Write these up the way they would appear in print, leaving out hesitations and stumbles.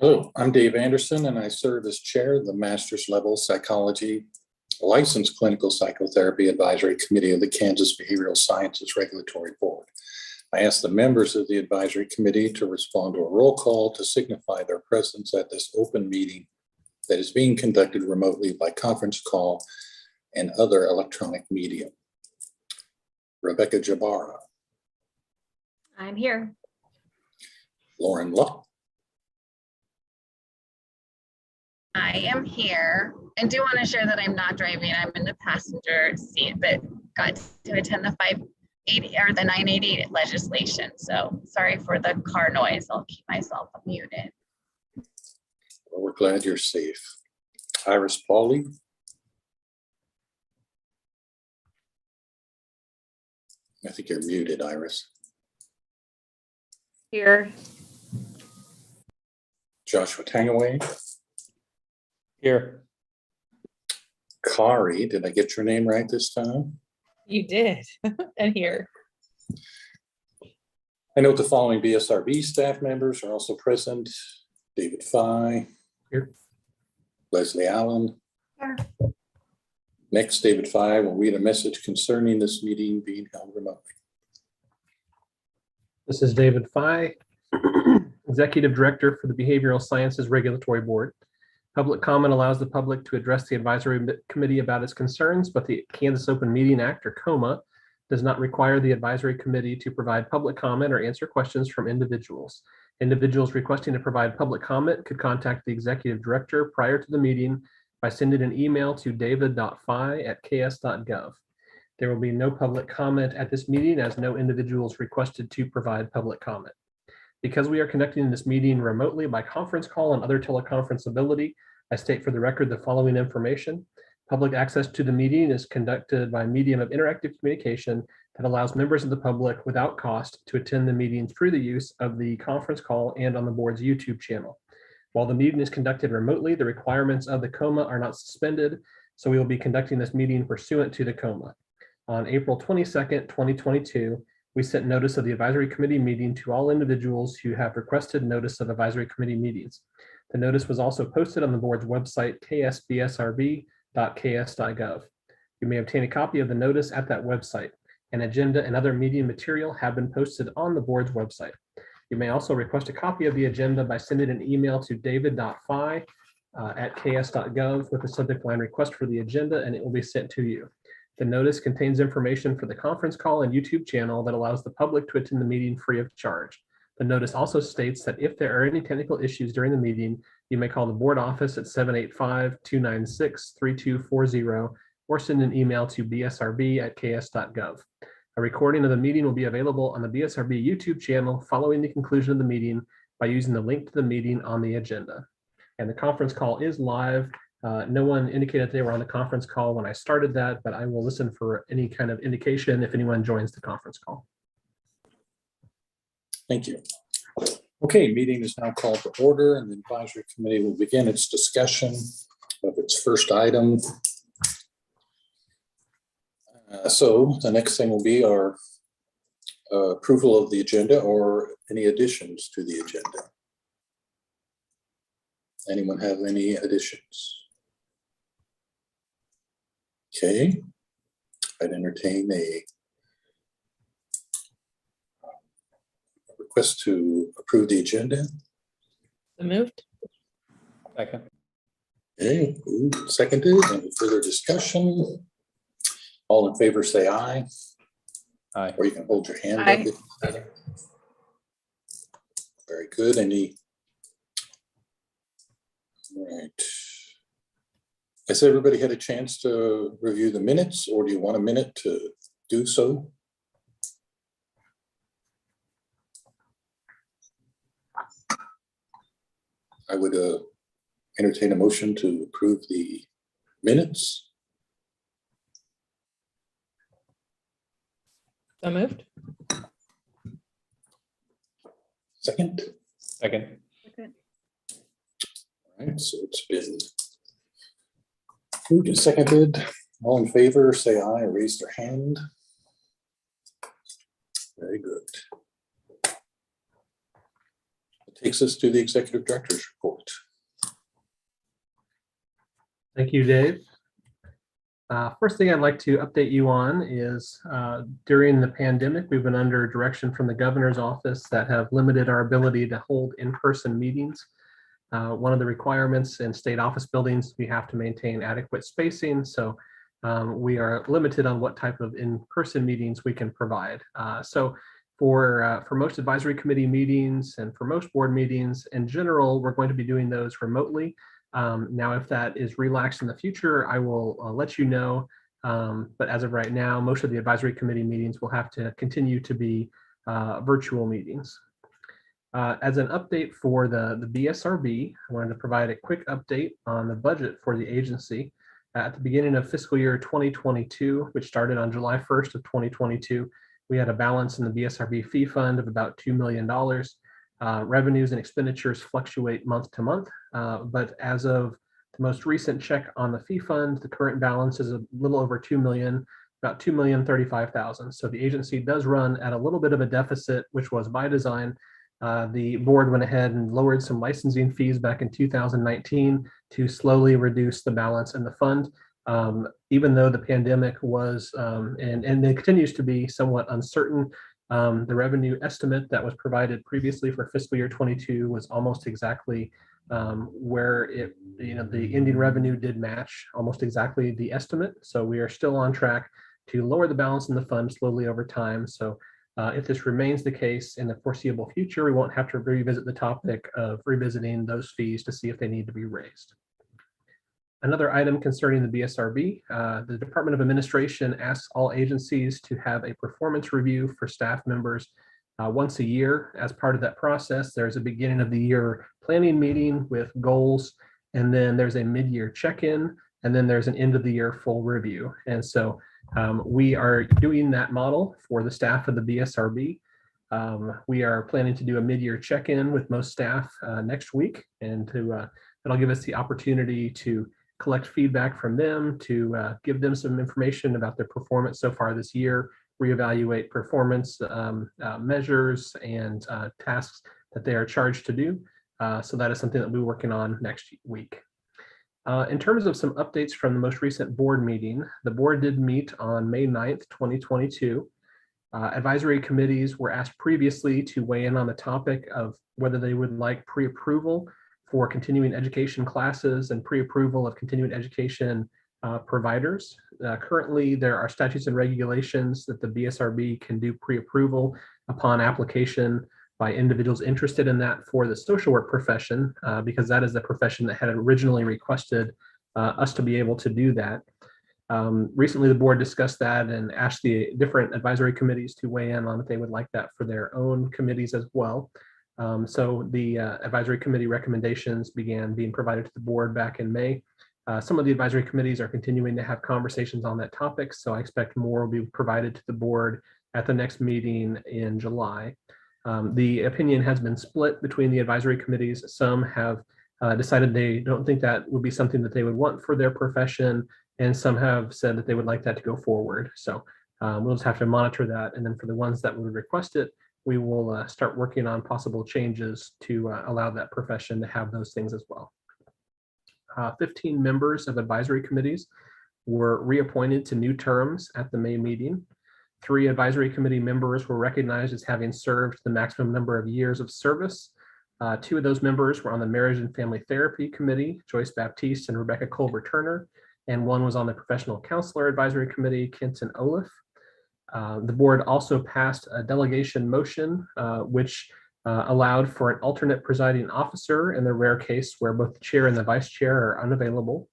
Hello, I'm Dave Anderson, and I serve as chair of the Master's Level Psychology Licensed Clinical Psychotherapy Advisory Committee of the Kansas Behavioral Sciences Regulatory Board. I ask the members of the advisory committee to respond to a roll call to signify their presence at this open meeting that is being conducted remotely by conference call and other electronic media. Rebecca Jabara. I'm here. Lauren Luck. I am here and do want to share that I'm not driving. I'm in the passenger seat, but got to attend the 580 or the 988 legislation. So sorry for the car noise. I'll keep myself muted. Well, we're glad you're safe. Iris Pauley. I think you're muted, Iris. Here. Joshua Tangaway. Here. Kari, did I get your name right this time? You did. And here. I note the following BSRB staff members are also present. David Fye. Here. Leslie Allen. Here. Next, David Fye will read a message concerning this meeting being held remotely. This is David Fye, Executive Director for the Behavioral Sciences Regulatory Board. Public comment allows the public to address the advisory committee about its concerns, but the Kansas Open Meeting Act, or KOMA, does not require the advisory committee to provide public comment or answer questions from individuals. Individuals requesting to provide public comment could contact the executive director prior to the meeting by sending an email to david.fye@ks.gov. There will be no public comment at this meeting as no individuals requested to provide public comment. Because we are conducting this meeting remotely by conference call and other teleconference ability, I state for the record the following information. Public access to the meeting is conducted by medium of interactive communication that allows members of the public without cost to attend the meeting through the use of the conference call and on the board's YouTube channel. While the meeting is conducted remotely, the requirements of the KOMA are not suspended, so we will be conducting this meeting pursuant to the KOMA. On April 22nd, 2022, we sent notice of the advisory committee meeting to all individuals who have requested notice of advisory committee meetings. The notice was also posted on the board's website, ksbsrb.ks.gov. You may obtain a copy of the notice at that website. An agenda and other media material have been posted on the board's website. You may also request a copy of the agenda by sending an email to david.fye@ks.gov with the subject line request for the agenda, and it will be sent to you. The notice contains information for the conference call and YouTube channel that allows the public to attend the meeting free of charge. The notice also states that if there are any technical issues during the meeting, you may call the board office at 785-296-3240 or send an email to bsrb@ks.gov. A recording of the meeting will be available on the BSRB YouTube channel following the conclusion of the meeting by using the link to the meeting on the agenda. And the conference call is live. No one indicated they were on the conference call when I started that, but I will listen for any kind of indication if anyone joins the conference call. Thank you. Okay, meeting is now called to order, and the advisory committee will begin its discussion of its first item. So the next thing will be our approval of the agenda or any additions to the agenda. Anyone have any additions? Okay, I'd entertain a request to approve the agenda. So moved. Second. Okay, moved, seconded. Any further discussion? All in favor say aye. Aye. Or you can hold your hand Aye. up. Very good. Any? All right. Has everybody had a chance to review the minutes, or do you want a minute to do so? I would entertain a motion to approve the minutes. So moved. Second. Second. All right, so it's been moved and seconded. All in favor, say aye or raise their hand. Very good. Takes us to the executive director's report. Thank you, Dave. First thing I'd like to update you on is during the pandemic, we've been under direction from the governor's office that have limited our ability to hold in-person meetings. One of the requirements in state office buildings, we have to maintain adequate spacing. So we are limited on what type of in-person meetings we can provide. So for most advisory committee meetings and for most board meetings in general, we're going to be doing those remotely. Now, if that is relaxed in the future, I will let you know. But as of right now, most of the advisory committee meetings will have to continue to be virtual meetings. As an update for the BSRB, I wanted to provide a quick update on the budget for the agency. At the beginning of fiscal year 2022, which started on July 1st of 2022, we had a balance in the BSRB fee fund of about $2 million. Revenues and expenditures fluctuate month to month, but as of the most recent check on the fee fund, the current balance is a little over 2 million, about 2,035,000. So the agency does run at a little bit of a deficit, which was by design. The board went ahead and lowered some licensing fees back in 2019 to slowly reduce the balance in the fund. Even though the pandemic was and it continues to be somewhat uncertain, the revenue estimate that was provided previously for fiscal year 22 was almost exactly where the ending revenue did match almost exactly the estimate. So we are still on track to lower the balance in the fund slowly over time. So if this remains the case in the foreseeable future, we won't have to revisit the topic of revisiting those fees to see if they need to be raised. Another item concerning the BSRB, the Department of Administration asks all agencies to have a performance review for staff members once a year. As part of that process, there's a beginning of the year planning meeting with goals, and then there's a mid-year check-in, and then there's an end of the year full review. And so we are doing that model for the staff of the BSRB. We are planning to do a mid-year check-in with most staff next week, and that'll give us the opportunity to collect feedback from them, to give them some information about their performance so far this year, reevaluate performance measures and tasks that they are charged to do. So that is something that we'll be working on next week. In terms of some updates from the most recent board meeting, the board did meet on May 9th, 2022. Advisory committees were asked previously to weigh in on the topic of whether they would like pre-approval for continuing education classes and pre-approval of continuing education providers. Currently, there are statutes and regulations that the BSRB can do pre-approval upon application by individuals interested in that for the social work profession, because that is the profession that had originally requested us to be able to do that. Recently, the board discussed that and asked the different advisory committees to weigh in on if they would like that for their own committees as well. So the advisory committee recommendations began being provided to the board back in May. Some of the advisory committees are continuing to have conversations on that topic, so I expect more will be provided to the board at the next meeting in July. The opinion has been split between the advisory committees. Some have decided they don't think that would be something that they would want for their profession, and some have said that they would like that to go forward. So we'll just have to monitor that, and then for the ones that would request it, we will start working on possible changes to allow that profession to have those things as well. 15 members of advisory committees were reappointed to new terms at the May meeting. 3 advisory committee members were recognized as having served the maximum number of years of service. 2 of those members were on the Marriage and Family Therapy Committee, Joyce Baptiste and Rebecca Culver-Turner, and 1 was on the Professional Counselor Advisory Committee, Kenton Olaf. The board also passed a delegation motion, which allowed for an alternate presiding officer in the rare case where both the chair and the vice chair are unavailable.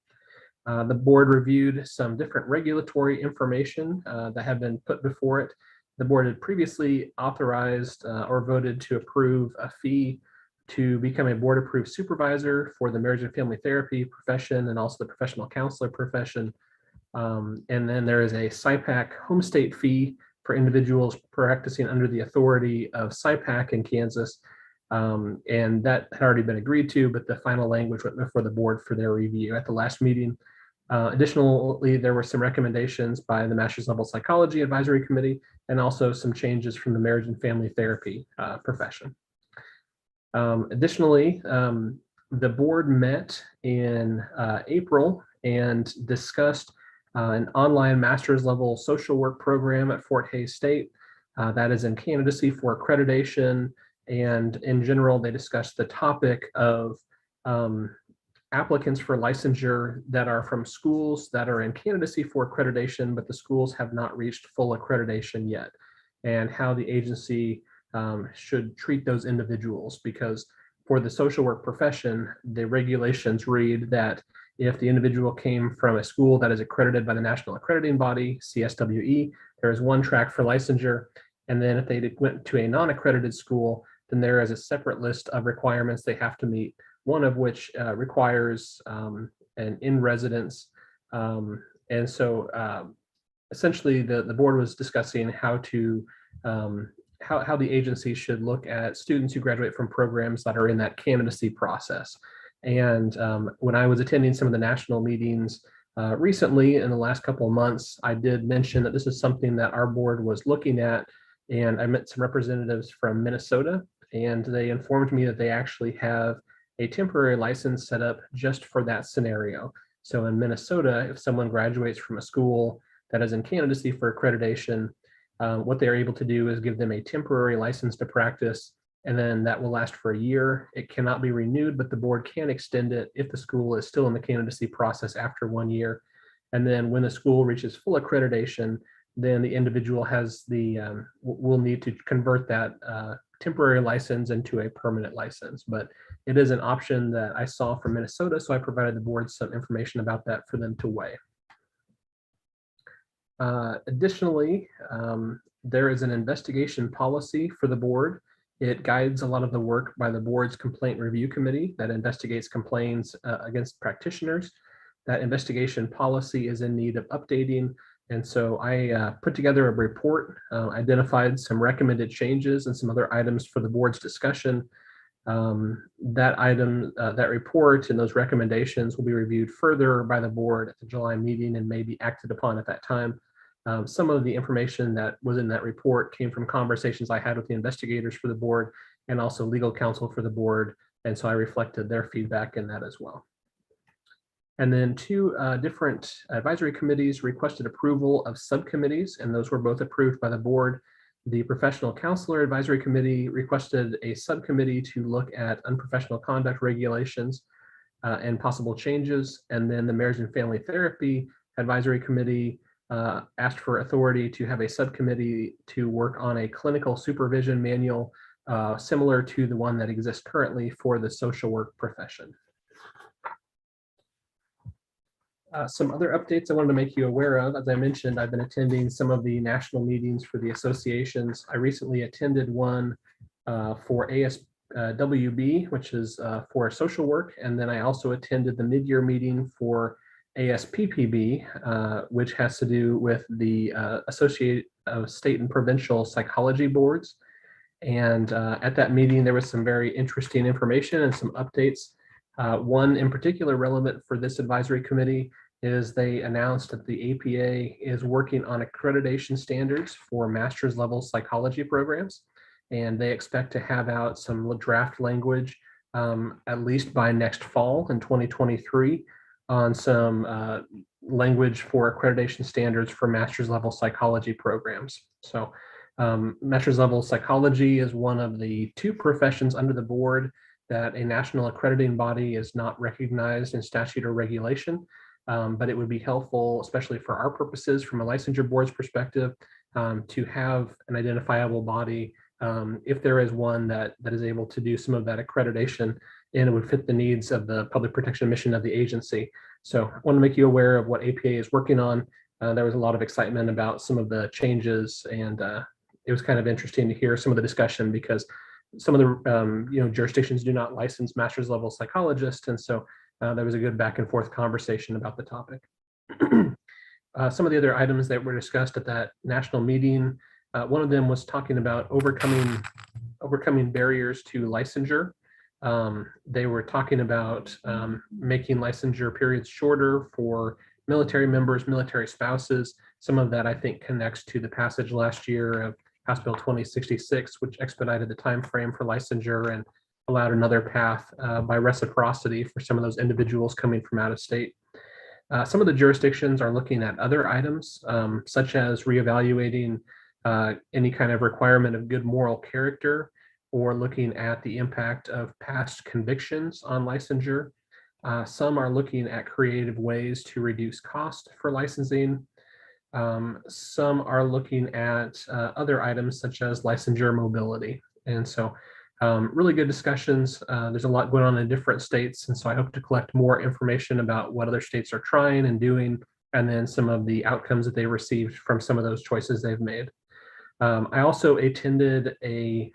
The board reviewed some different regulatory information that had been put before it. The board had previously authorized or voted to approve a fee to become a board-approved supervisor for the marriage and family therapy profession and also the professional counselor profession. And then there is a SIPAC home state fee for individuals practicing under the authority of SIPAC in Kansas. And that had already been agreed to, but the final language went before the board for their review at the last meeting. Additionally, there were some recommendations by the Master's Level Psychology Advisory Committee and also some changes from the marriage and family therapy profession. Additionally, the board met in April and discussed an online master's level social work program at Fort Hays State that is in candidacy for accreditation. And in general, they discussed the topic of applicants for licensure that are from schools that are in candidacy for accreditation, but the schools have not reached full accreditation yet, and how the agency should treat those individuals. Because for the social work profession, the regulations read that if the individual came from a school that is accredited by the National Accrediting Body, CSWE, there is one track for licensure. And then if they went to a non-accredited school, then there is a separate list of requirements they have to meet, one of which requires an in-residence. And so essentially the board was discussing how to how the agency should look at students who graduate from programs that are in that candidacy process. And when I was attending some of the national meetings recently in the last couple of months, I did mention that this is something that our board was looking at. And I met some representatives from Minnesota, and they informed me that they actually have a temporary license set up just for that scenario. So in Minnesota, if someone graduates from a school that is in candidacy for accreditation, what they're able to do is give them a temporary license to practice, and then that will last for a year. It cannot be renewed, but the board can extend it if the school is still in the candidacy process after 1 year. And then when the school reaches full accreditation, then the individual has the will need to convert that temporary license into a permanent license. But it is an option that I saw from Minnesota, so I provided the board some information about that for them to weigh. Additionally, there is an investigation policy for the board. It guides a lot of the work by the board's complaint review committee that investigates complaints against practitioners. That investigation policy is in need of updating. And so I put together a report, identified some recommended changes and some other items for the board's discussion. That report and those recommendations will be reviewed further by the board at the July meeting and may be acted upon at that time. Some of the information that was in that report came from conversations I had with the investigators for the board and also legal counsel for the board. And so I reflected their feedback in that as well. And then two different advisory committees requested approval of subcommittees, and those were both approved by the board. The Professional Counselor Advisory Committee requested a subcommittee to look at unprofessional conduct regulations and possible changes. And then the Marriage and Family Therapy Advisory Committee asked for authority to have a subcommittee to work on a clinical supervision manual similar to the one that exists currently for the social work profession. Some other updates I wanted to make you aware of. As I mentioned, I've been attending some of the national meetings for the associations. I recently attended one for ASWB, which is for social work. And then I also attended the mid-year meeting for ASPPB, which has to do with the Associate of State and Provincial Psychology Boards. And at that meeting, there was some very interesting information and some updates. One in particular relevant for this advisory committee is they announced that the APA is working on accreditation standards for master's level psychology programs. And they expect to have out some draft language at least by next fall in 2023 on some language for accreditation standards for master's level psychology programs. So master's level psychology is one of the two professions under the board that a national accrediting body is not recognized in statute or regulation, but it would be helpful, especially for our purposes from a licensure board's perspective, to have an identifiable body if there is one that is able to do some of that accreditation and it would fit the needs of the public protection mission of the agency. So I want to make you aware of what APA is working on. There was a lot of excitement about some of the changes, and it was kind of interesting to hear some of the discussion because some of the jurisdictions do not license master's level psychologists, and so there was a good back and forth conversation about the topic. Some of the other items that were discussed at that national meeting, one of them was talking about overcoming barriers to licensure. They were talking about making licensure periods shorter for military members, military spouses. Some of that I think connects to the passage last year of House Bill 2066, which expedited the time frame for licensure and allowed another path by reciprocity for some of those individuals coming from out of state. Some of the jurisdictions are looking at other items, such as reevaluating any kind of requirement of good moral character, or looking at the impact of past convictions on licensure. Some are looking at creative ways to reduce cost for licensing. Some are looking at other items such as licensure mobility. And so really good discussions. There's a lot going on in different states. And so I hope to collect more information about what other states are trying and doing, and then some of the outcomes that they received from some of those choices they've made. I also attended an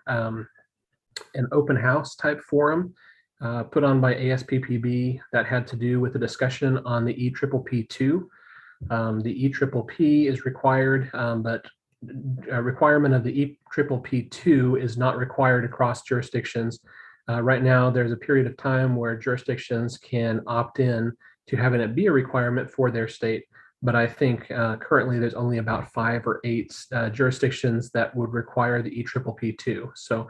open house type forum put on by ASPPB that had to do with a discussion on the EPPP2. The EPPP is required, but a requirement of the EPPP2 is not required across jurisdictions. Right now, there's a period of time where jurisdictions can opt in to having it be a requirement for their state. But I think currently there's only about 5 or 8 jurisdictions that would require the EPPP2. So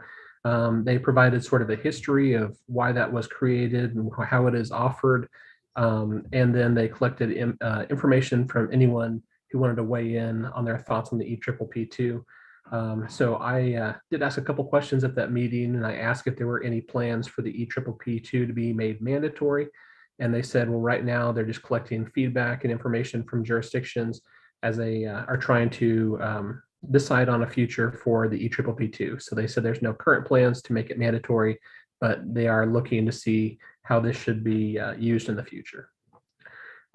they provided sort of a history of why that was created and how it is offered. And then they collected information from anyone who wanted to weigh in on their thoughts on the EPPP2. So I did ask a couple questions at that meeting, and I asked if there were any plans for the EPPP2 to be made mandatory. And they said, well, right now they're just collecting feedback and information from jurisdictions as they are trying to decide on a future for the EPPP2. So they said there's no current plans to make it mandatory, but they are looking to see how this should be used in the future.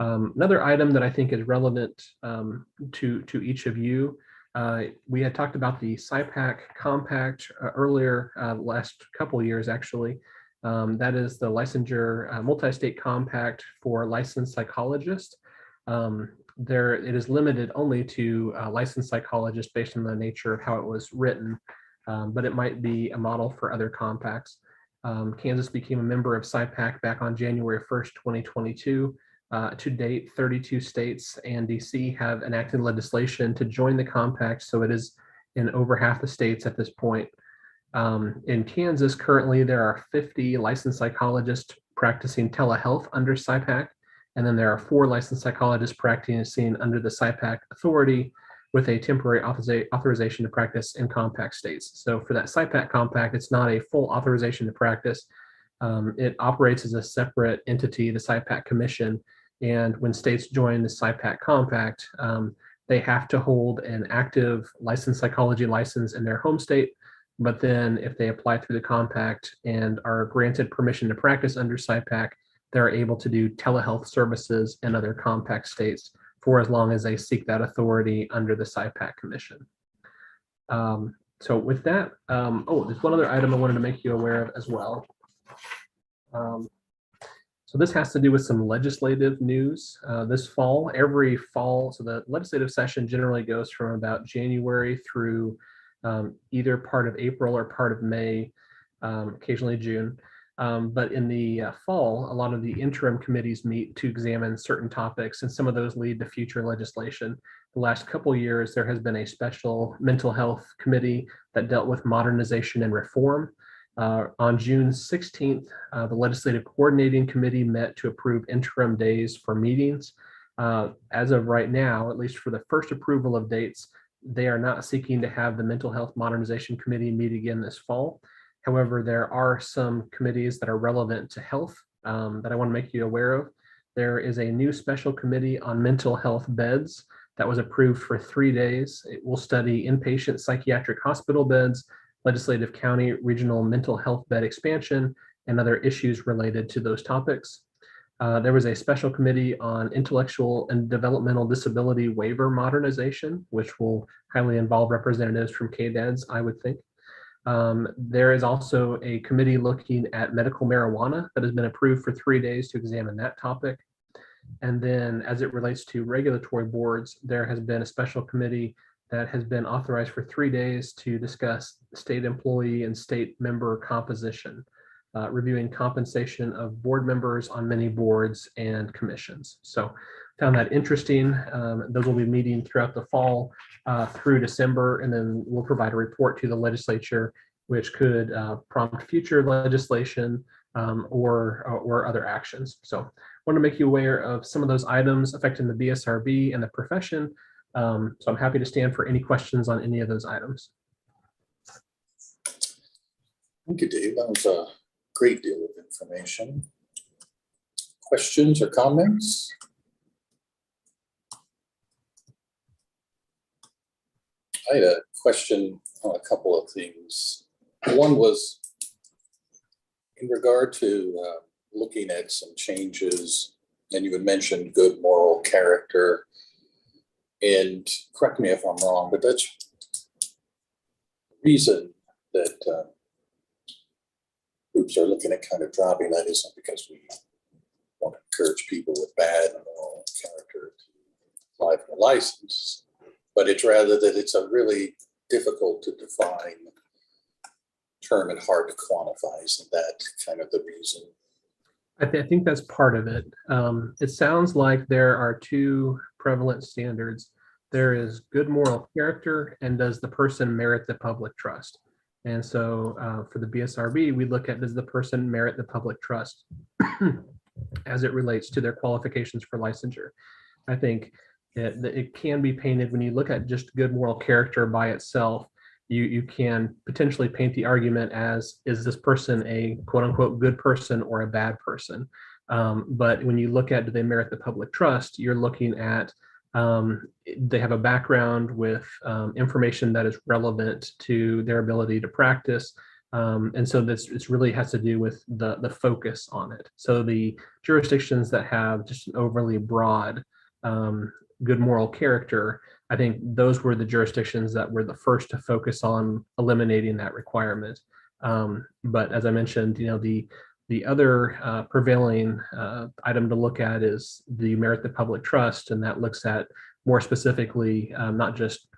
Another item that I think is relevant to each of you, we had talked about the SIPAC compact earlier, last couple of years actually. That is the licensure multi-state compact for licensed psychologists. It is limited only to licensed psychologists based on the nature of how it was written, but it might be a model for other compacts. Kansas became a member of SIPAC back on January 1st, 2022. To date, 32 states and DC have enacted legislation to join the compact, so it is in over half the states at this point. In Kansas, currently there are 50 licensed psychologists practicing telehealth under SIPAC, and then there are 4 licensed psychologists practicing under the SIPAC authority with a temporary authorization to practice in compact states. So for that SIPAC compact, it's not a full authorization to practice. It operates as a separate entity, the SIPAC Commission. And when states join the SIPAC compact, they have to hold an active licensed psychology license in their home state. But then if they apply through the compact and are granted permission to practice under SIPAC, they're able to do telehealth services in other compact states for as long as they seek that authority under the SIPAC Commission. So with that, there's one other item I wanted to make you aware of as well. So this has to do with some legislative news this fall. Every fall, so the legislative session generally goes from about January through either part of April or part of May, occasionally June. But in the fall, a lot of the interim committees meet to examine certain topics, and some of those lead to future legislation. The last couple of years, there has been a special mental health committee that dealt with modernization and reform. On June 16th, the Legislative Coordinating Committee met to approve interim days for meetings. As of right now, at least for the first approval of dates, they are not seeking to have the Mental Health Modernization Committee meet again this fall. However, there are some committees that are relevant to health that I want to make you aware of. There is a new special committee on mental health beds that was approved for 3 days. It will study inpatient psychiatric hospital beds, legislative county regional mental health bed expansion, and other issues related to those topics. There was a special committee on intellectual and developmental disability waiver modernization, which will highly involve representatives from KDADS, I would think. There is also a committee looking at medical marijuana that has been approved for 3 days to examine that topic. And then as it relates to regulatory boards, there has been a special committee that has been authorized for 3 days to discuss state employee and state member composition, reviewing compensation of board members on many boards and commissions. So found that interesting. Those will be meeting throughout the fall through December, and then we'll provide a report to the legislature which could prompt future legislation or other actions. So I want to make you aware of some of those items affecting the BSRB and the profession. So I'm happy to stand for any questions on any of those items. Thank you, Dave. That was a great deal of information. Questions or comments? I had a question on a couple of things. One was in regard to looking at some changes, and you had mentioned good moral character. And correct me if I'm wrong, but that's the reason that groups are looking at kind of dropping that isn't because we want to encourage people with bad moral character to apply for a license, but it's rather that it's a really difficult to define term and hard to quantify. Isn't that kind of the reason? I think that's part of it. It sounds like there are two prevalent standards. There is good moral character, and does the person merit the public trust? And so for the BSRB, we look at, does the person merit the public trust as it relates to their qualifications for licensure? I think it can be painted when you look at just good moral character by itself. You can potentially paint the argument as, is this person a quote unquote good person or a bad person? But when you look at, do they merit the public trust, you're looking at, they have a background with information that is relevant to their ability to practice. And so this really has to do with the focus on it. So the jurisdictions that have just an overly broad good moral character, I think those were the jurisdictions that were the first to focus on eliminating that requirement. But as I mentioned, the other prevailing item to look at is the merit the public trust, and that looks at more specifically not just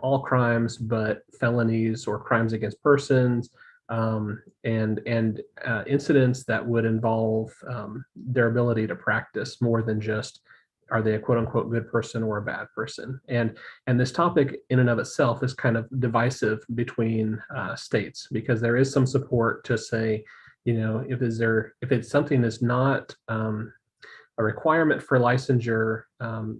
all crimes, but felonies or crimes against persons, and incidents that would involve their ability to practice more than just, are they a quote unquote good person or a bad person? And this topic in and of itself is kind of divisive between states, because there is some support to say, if it's something that's not a requirement for licensure,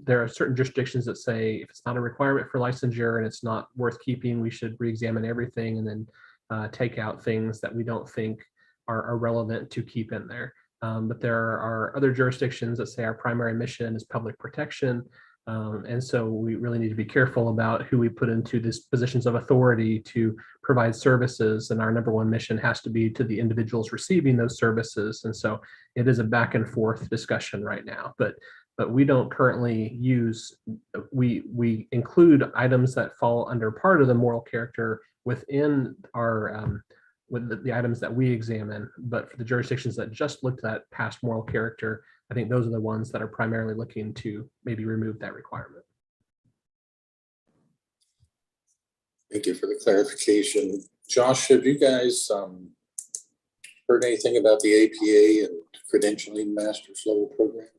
there are certain jurisdictions that say if it's not a requirement for licensure and it's not worth keeping, we should re-examine everything and then take out things that we don't think are relevant to keep in there. But there are other jurisdictions that say our primary mission is public protection. And so we really need to be careful about who we put into these positions of authority to provide services. And our number one mission has to be to the individuals receiving those services. And so it is a back and forth discussion right now. But we don't currently use, we include items that fall under part of the moral character within our with the items that we examine, but for the jurisdictions that just looked at past moral character, I think those are the ones that are primarily looking to maybe remove that requirement. Thank you for the clarification. Josh, have you guys heard anything about the APA and credentialing master's level programs?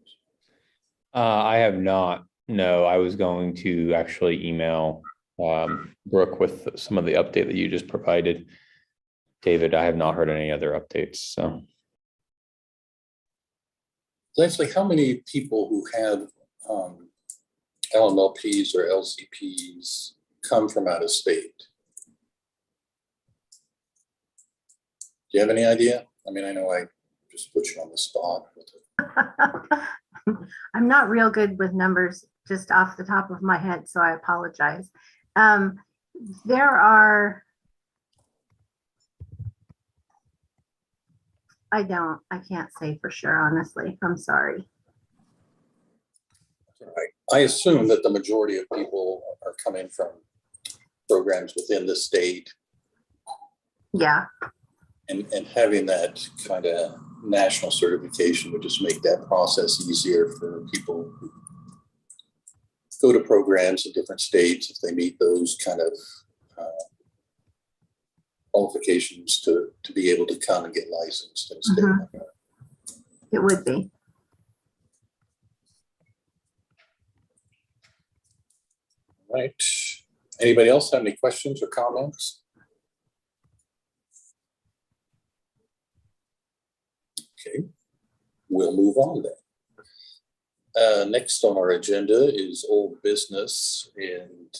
I have not. No, I was going to actually email Brooke with some of the update that you just provided. David, I have not heard any other updates. So, Leslie, how many people who have LMLPs or LCPs come from out of state? Do you have any idea? I mean, I know I just put you on the spot with it. I'm not real good with numbers just off the top of my head, so I apologize. There are, I can't say for sure, honestly. I'm sorry. Right. I assume that the majority of people are coming from programs within the state. Yeah. And having that kind of national certification would just make that process easier for people who go to programs in different states if they meet those kind of qualifications to be able to come and get licensed in a state like that. It would be. Right. Anybody else have any questions or comments? Okay, we'll move on then. Next on our agenda is old business and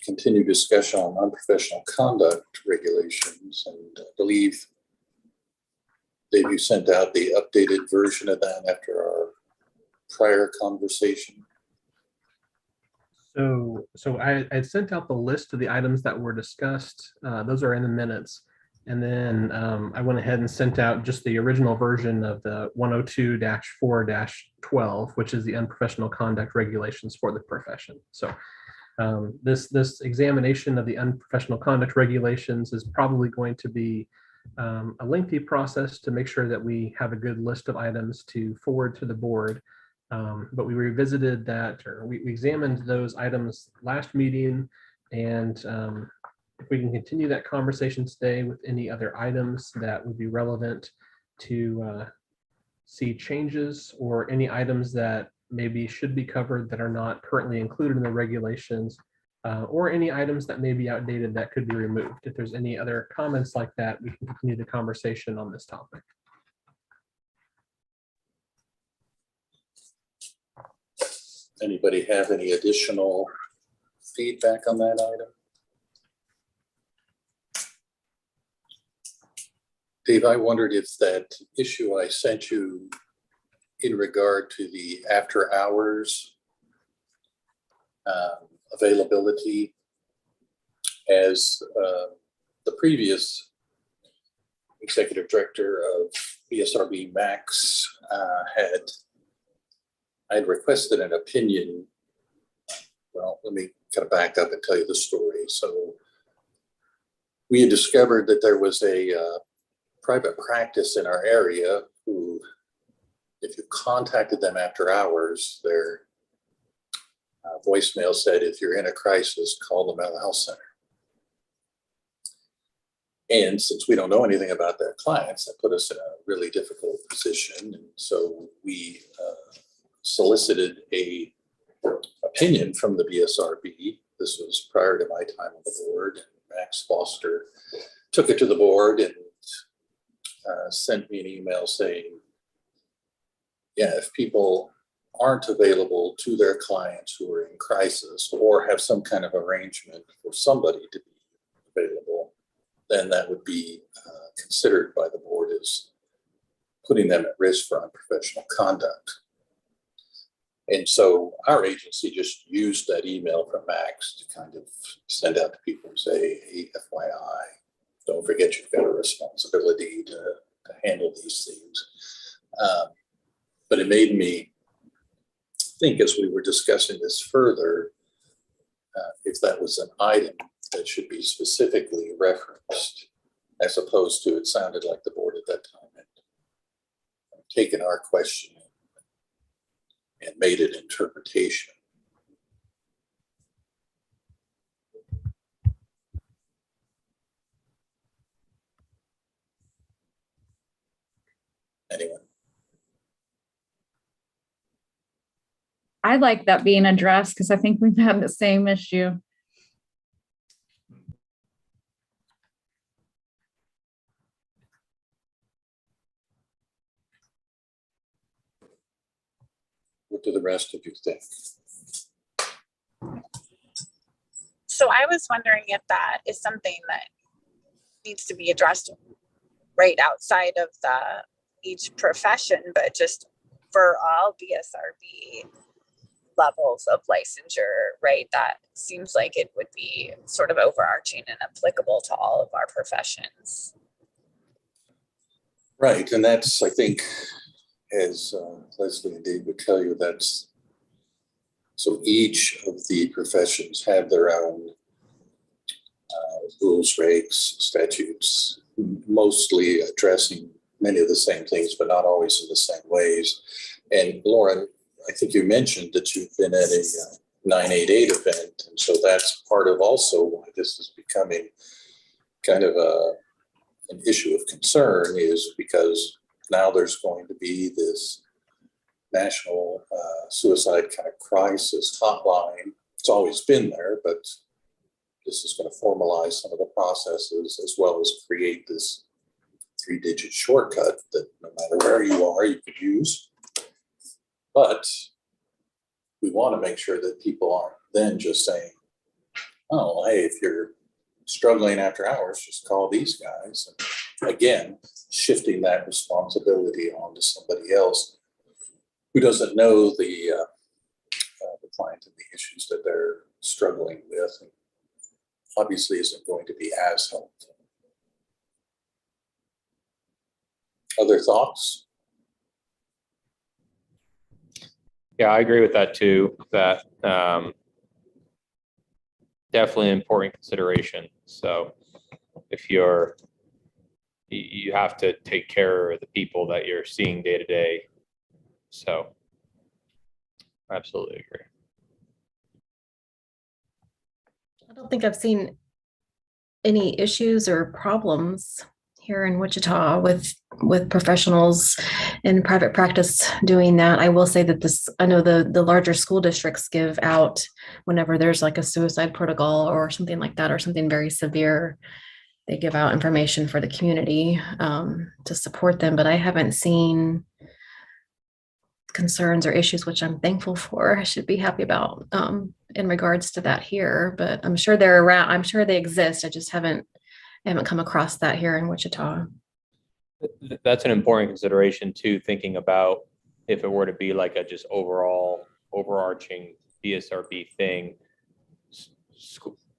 continued discussion on unprofessional conduct regulations. And I believe, Dave, you sent out the updated version of that after our prior conversation. So I sent out the list of the items that were discussed. Those are in the minutes. And then I went ahead and sent out just the original version of the 102-4-12, which is the unprofessional conduct regulations for the profession. So this examination of the unprofessional conduct regulations is probably going to be a lengthy process to make sure that we have a good list of items to forward to the board. But we revisited that, or we examined those items last meeting, and if we can continue that conversation today with any other items that would be relevant to see changes, or any items that maybe should be covered that are not currently included in the regulations, or any items that may be outdated that could be removed. If there's any other comments like that, we can continue the conversation on this topic. Anybody have any additional feedback on that item? Dave, I wondered if that issue I sent you in regard to the after hours availability, as the previous executive director of Bsrb Max I'd requested an opinion. Well, let me kind of back up and tell you the story. So we had discovered that there was a private practice in our area who, if you contacted them after hours, their voicemail said, if you're in a crisis, call the mental health center. And since we don't know anything about their clients, that put us in a really difficult position. And so we solicited a opinion from the BSRB. This was prior to my time on the board. Max Foster took it to the board and sent me an email saying, yeah, if people aren't available to their clients who are in crisis or have some kind of arrangement for somebody to be available, then that would be considered by the board as putting them at risk for unprofessional conduct. And so our agency just used that email from Max to kind of send out to people and say, hey, FYI, don't forget you've got a responsibility to handle these things. But it made me think, as we were discussing this further, if that was an item that should be specifically referenced, as opposed to, it sounded like the board at that time had taken our question and made an interpretation. Anyone? I like that being addressed because I think we've had the same issue. What do the rest of you think? So I was wondering if that is something that needs to be addressed right outside of each profession, but just for all BSRB levels of licensure, right? That seems like it would be sort of overarching and applicable to all of our professions. Right, and that's, I think, as Leslie and Dave would tell you, that's, so each of the professions have their own rules, regs, statutes, mostly addressing many of the same things, but not always in the same ways. And Lauren, I think you mentioned that you've been at a 988 event, and so that's part of also why this is becoming kind of an issue of concern, is because now there's going to be this national suicide kind of crisis hotline. It's always been there, but this is going to formalize some of the processes as well as create this 3-digit shortcut that no matter where you are, you could use. But we want to make sure that people aren't then just saying, oh, hey, if you're struggling after hours, just call these guys. And again, shifting that responsibility onto somebody else who doesn't know the client and the issues that they're struggling with, and obviously isn't going to be as helpful. Other thoughts? Yeah, I agree with that too. That definitely an important consideration. So if you have to take care of the people that you're seeing day to day. So I absolutely agree. I don't think I've seen any issues or problems here in Wichita with professionals in private practice doing that. I will say that I know the larger school districts give out whenever there's like a suicide protocol or something like that, or something very severe, they give out information for the community to support them. But I haven't seen concerns or issues, which I'm thankful for. I should be happy about in regards to that here, but I'm sure they're around. I'm sure they exist. I just haven't come across that here in Wichita. That's an important consideration too, thinking about if it were to be like a just overarching Bsrb thing.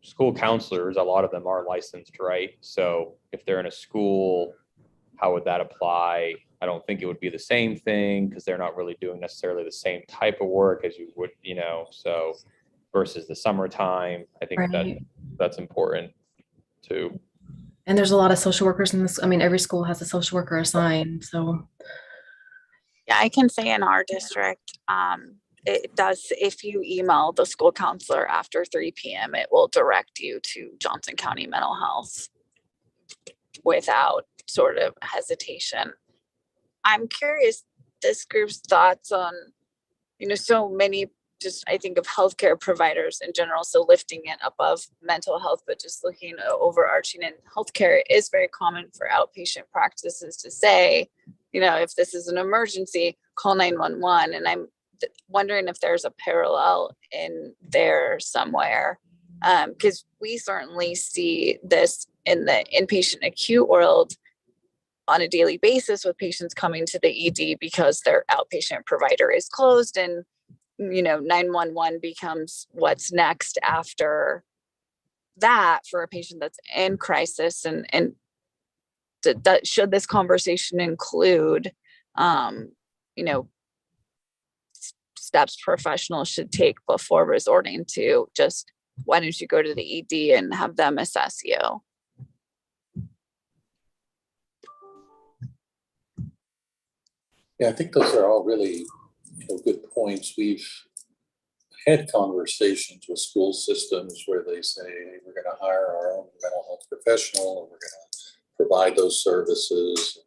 School counselors, a lot of them are licensed, right? So if they're in a school, how would that apply? I don't think it would be the same thing because they're not really doing necessarily the same type of work as you would, so versus the summertime, I think Right. that's important too. And there's a lot of social workers in this. I mean, every school has a social worker assigned. So Yeah, I can say in our district, it does, if you email the school counselor after 3 p.m., it will direct you to Johnson County Mental Health without sort of hesitation. I'm curious this group's thoughts on, so many, just I think of healthcare providers in general, so lifting it above mental health, but just looking overarching in healthcare, it is very common for outpatient practices to say, if this is an emergency, call 911. And I'm wondering if there's a parallel in there somewhere, because we certainly see this in the inpatient acute world on a daily basis with patients coming to the ED because their outpatient provider is closed, and 911 becomes what's next after that for a patient that's in crisis. And should this conversation include steps professionals should take before resorting to just, why don't you go to the ED and have them assess you? Yeah, I think those are all really good points. We've had conversations with school systems where they say, hey, we're going to hire our own mental health professional, and we're going to provide those services.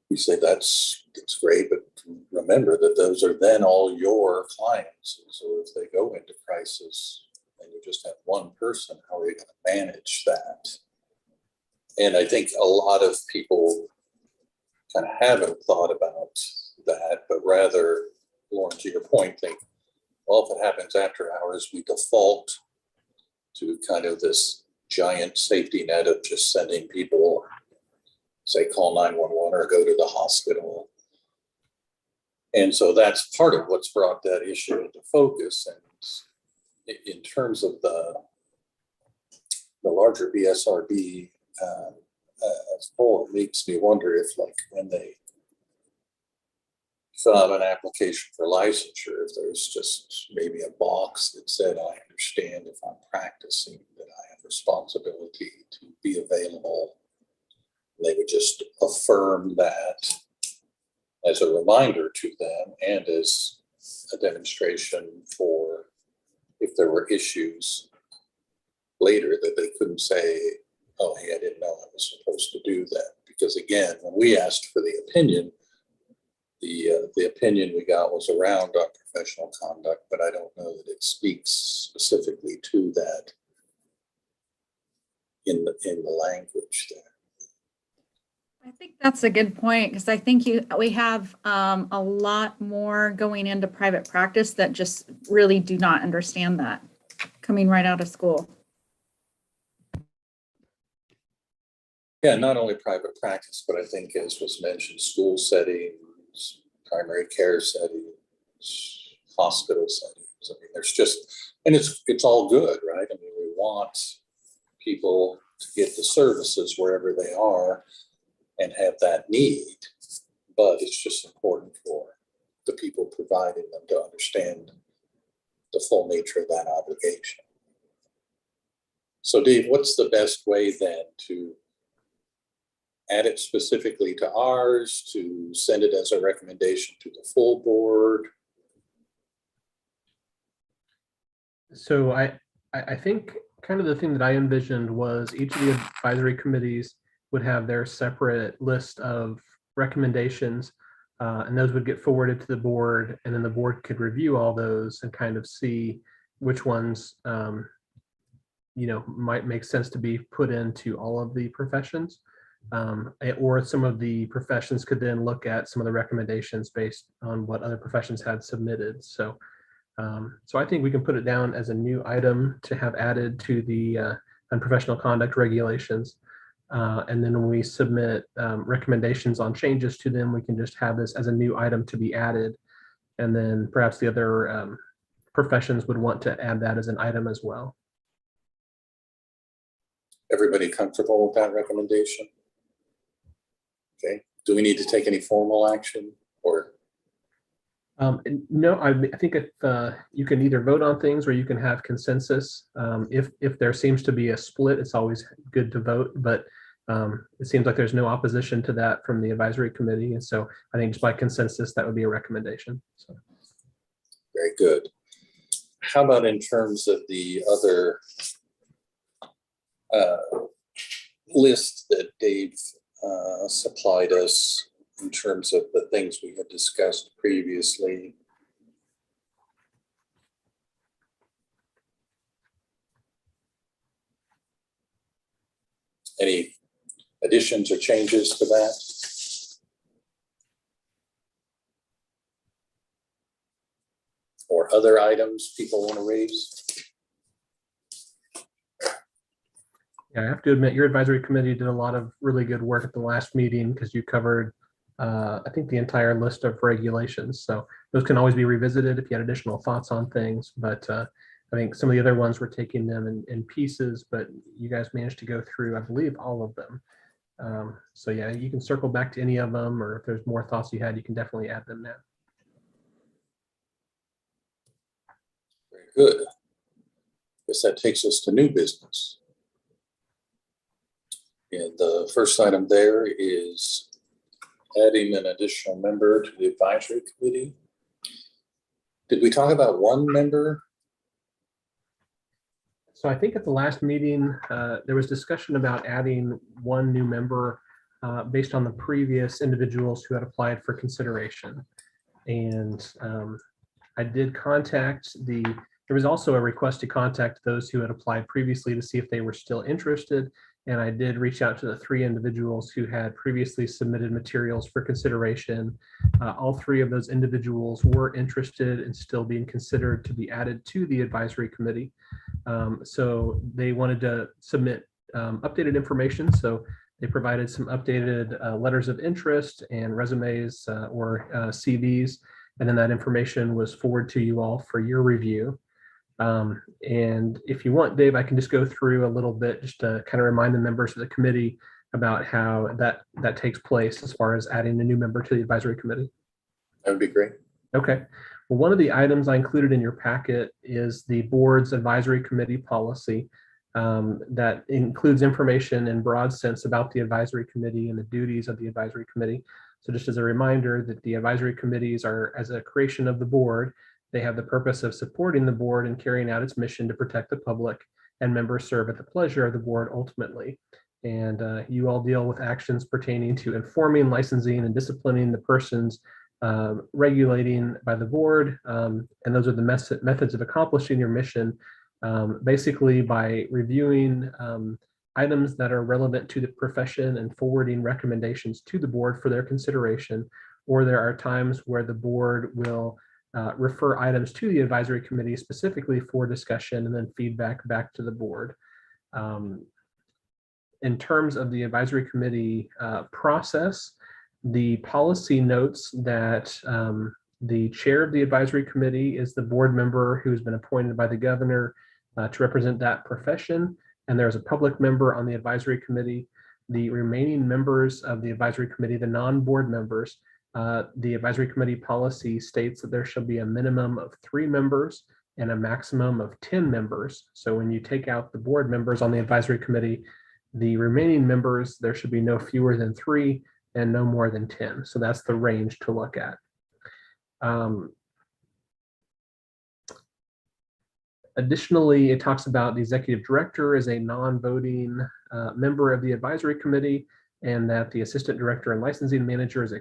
We say that's great, but remember that those are then all your clients. And so if they go into crisis and you just have one person, how are you going to manage that? And I think a lot of people kind of haven't thought about that, but rather, Lauren, to your point, think, well, if it happens after hours, we default to kind of this giant safety net of just sending people, say, call 911 or go to the hospital. And so that's part of what's brought that issue into focus. And in terms of the larger Bsrb as a whole, it makes me wonder if, like, when they fill out an application for licensure, if there's just maybe a box that said, I understand if I'm practicing that I have responsibility to be available. They would just affirm that as a reminder to them and as a demonstration for if there were issues later that they couldn't say, oh, hey, I didn't know I was supposed to do that. Because again, when we asked for the opinion we got was around on professional conduct, but I don't know that it speaks specifically to that in the language there. I think that's a good point because I think we have a lot more going into private practice that just really do not understand that coming right out of school. Yeah, not only private practice, but I think as was mentioned, school settings, primary care settings, hospital settings. I mean, there's just, and it's all good, right? I mean, we want people to get the services wherever they are and have that need, but it's just important for the people providing them to understand the full nature of that obligation. So Dave, what's the best way then to add it specifically to ours, to send it as a recommendation to the full board? So I think kind of the thing that I envisioned was each of the advisory committees would have their separate list of recommendations, and those would get forwarded to the board, and then the board could review all those and kind of see which ones might make sense to be put into all of the professions, or some of the professions could then look at some of the recommendations based on what other professions had submitted. So I think we can put it down as a new item to have added to the unprofessional conduct regulations. And then when we submit recommendations on changes to them, we can just have this as a new item to be added. And then perhaps the other professions would want to add that as an item as well. Everybody comfortable with that recommendation? Okay, do we need to take any formal action or? No, I think if you can either vote on things or you can have consensus. If there seems to be a split, it's always good to vote, but it seems like there's no opposition to that from the advisory committee. And so I think just by consensus, that would be a recommendation. So. Very good. How about in terms of the other list that Dave supplied us in terms of the things we had discussed previously? Any additions or changes to that? Or other items people want to raise? Yeah, I have to admit, your advisory committee did a lot of really good work at the last meeting because you covered, I think, the entire list of regulations. So those can always be revisited if you had additional thoughts on things. But I think some of the other ones were taking them in pieces, but you guys managed to go through, I believe, all of them. So yeah, you can circle back to any of them, or if there's more thoughts you had, you can definitely add them now. Very good. Guess that takes us to new business. And the first item there is adding an additional member to the advisory committee. Did we talk about one member? So I think at the last meeting, there was discussion about adding one new member based on the previous individuals who had applied for consideration. And I did contact there was also a request to contact those who had applied previously to see if they were still interested. And I did reach out to the 3 individuals who had previously submitted materials for consideration. All 3 of those individuals were interested in still being considered to be added to the advisory committee. So they wanted to submit updated information. So they provided some updated letters of interest and resumes or CVs. And then that information was forwarded to you all for your review. And if you want, Dave, I can just go through a little bit just to kind of remind the members of the committee about how that takes place as far as adding a new member to the advisory committee. That would be great. Okay. Well, one of the items I included in your packet is the board's advisory committee policy that includes information in broad sense about the advisory committee and the duties of the advisory committee. So just as a reminder that the advisory committees are, as a creation of the board, they have the purpose of supporting the board and carrying out its mission to protect the public, and members serve at the pleasure of the board ultimately. And you all deal with actions pertaining to informing, licensing, and disciplining the persons regulating by the board. And those are the methods of accomplishing your mission, basically by reviewing items that are relevant to the profession and forwarding recommendations to the board for their consideration, or there are times where the board will refer items to the advisory committee specifically for discussion and then feedback back to the board. In terms of the advisory committee process, the policy notes that the chair of the advisory committee is the board member who has been appointed by the governor to represent that profession. And there's a public member on the advisory committee. The remaining members of the advisory committee, the non-board members, the advisory committee policy states that there shall be a minimum of 3 members and a maximum of 10 members. So when you take out the board members on the advisory committee, the remaining members, there should be no fewer than 3 and no more than 10. So that's the range to look at. Additionally, it talks about the executive director as a non-voting member of the advisory committee, and that the assistant director and licensing manager is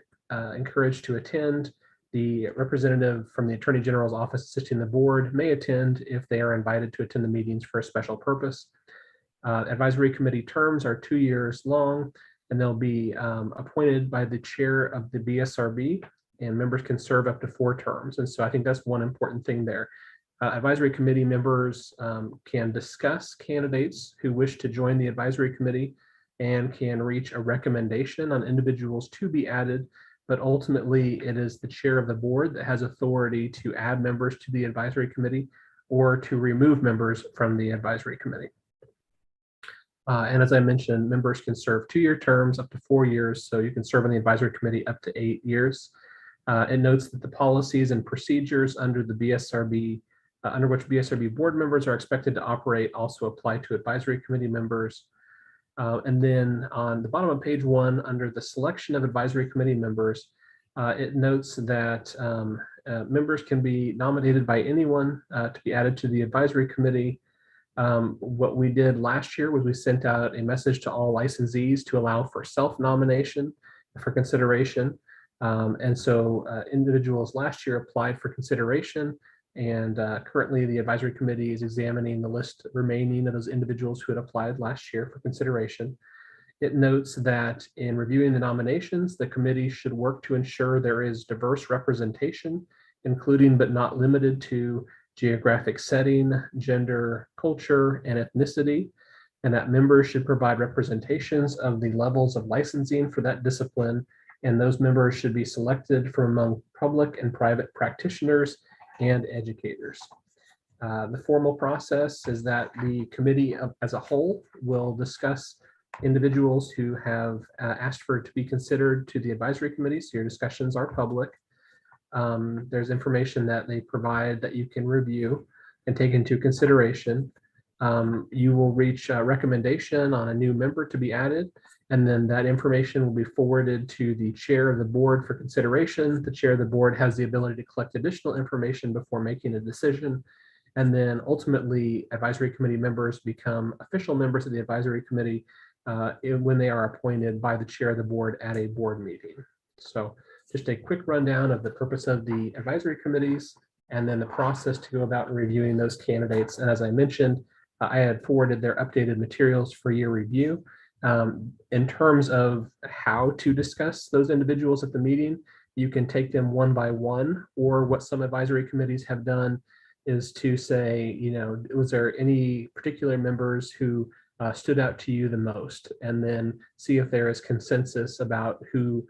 encouraged to attend. The representative from the Attorney General's office assisting the board may attend if they are invited to attend the meetings for a special purpose. Advisory committee terms are 2 years long, and they'll be appointed by the chair of the BSRB, and members can serve up to 4 terms. And so I think that's one important thing there. Advisory committee members can discuss candidates who wish to join the advisory committee and can reach a recommendation on individuals to be added, but ultimately it is the chair of the board that has authority to add members to the advisory committee or to remove members from the advisory committee. And as I mentioned, members can serve 2-year terms up to 4 years, so you can serve on the advisory committee up to 8 years. It notes that the policies and procedures under the BSRB, under which BSRB board members are expected to operate, also apply to advisory committee members. And then on the bottom of page 1, under the selection of advisory committee members, it notes that members can be nominated by anyone to be added to the advisory committee. What we did last year was we sent out a message to all licensees to allow for self-nomination for consideration. And so individuals last year applied for consideration, and currently the advisory committee is examining the list remaining of those individuals who had applied last year for consideration. It notes that in reviewing the nominations, the committee should work to ensure there is diverse representation, including but not limited to geographic setting, gender, culture, and ethnicity, and that members should provide representations of the levels of licensing for that discipline, and those members should be selected from among public and private practitioners and educators. The formal process is that the committee as a whole will discuss individuals who have asked for it to be considered to the advisory committee, so your discussions are public. There's information that they provide that you can review and take into consideration. You will reach a recommendation on a new member to be added, and then that information will be forwarded to the chair of the board for consideration. The chair of the board has the ability to collect additional information before making a decision. And then ultimately, advisory committee members become official members of the advisory committee when they are appointed by the chair of the board at a board meeting. So just a quick rundown of the purpose of the advisory committees and then the process to go about reviewing those candidates. And as I mentioned, I had forwarded their updated materials for your review. In terms of how to discuss those individuals at the meeting, you can take them one by one, or what some advisory committees have done is to say, you know, was there any particular members who stood out to you the most, and then see if there is consensus about who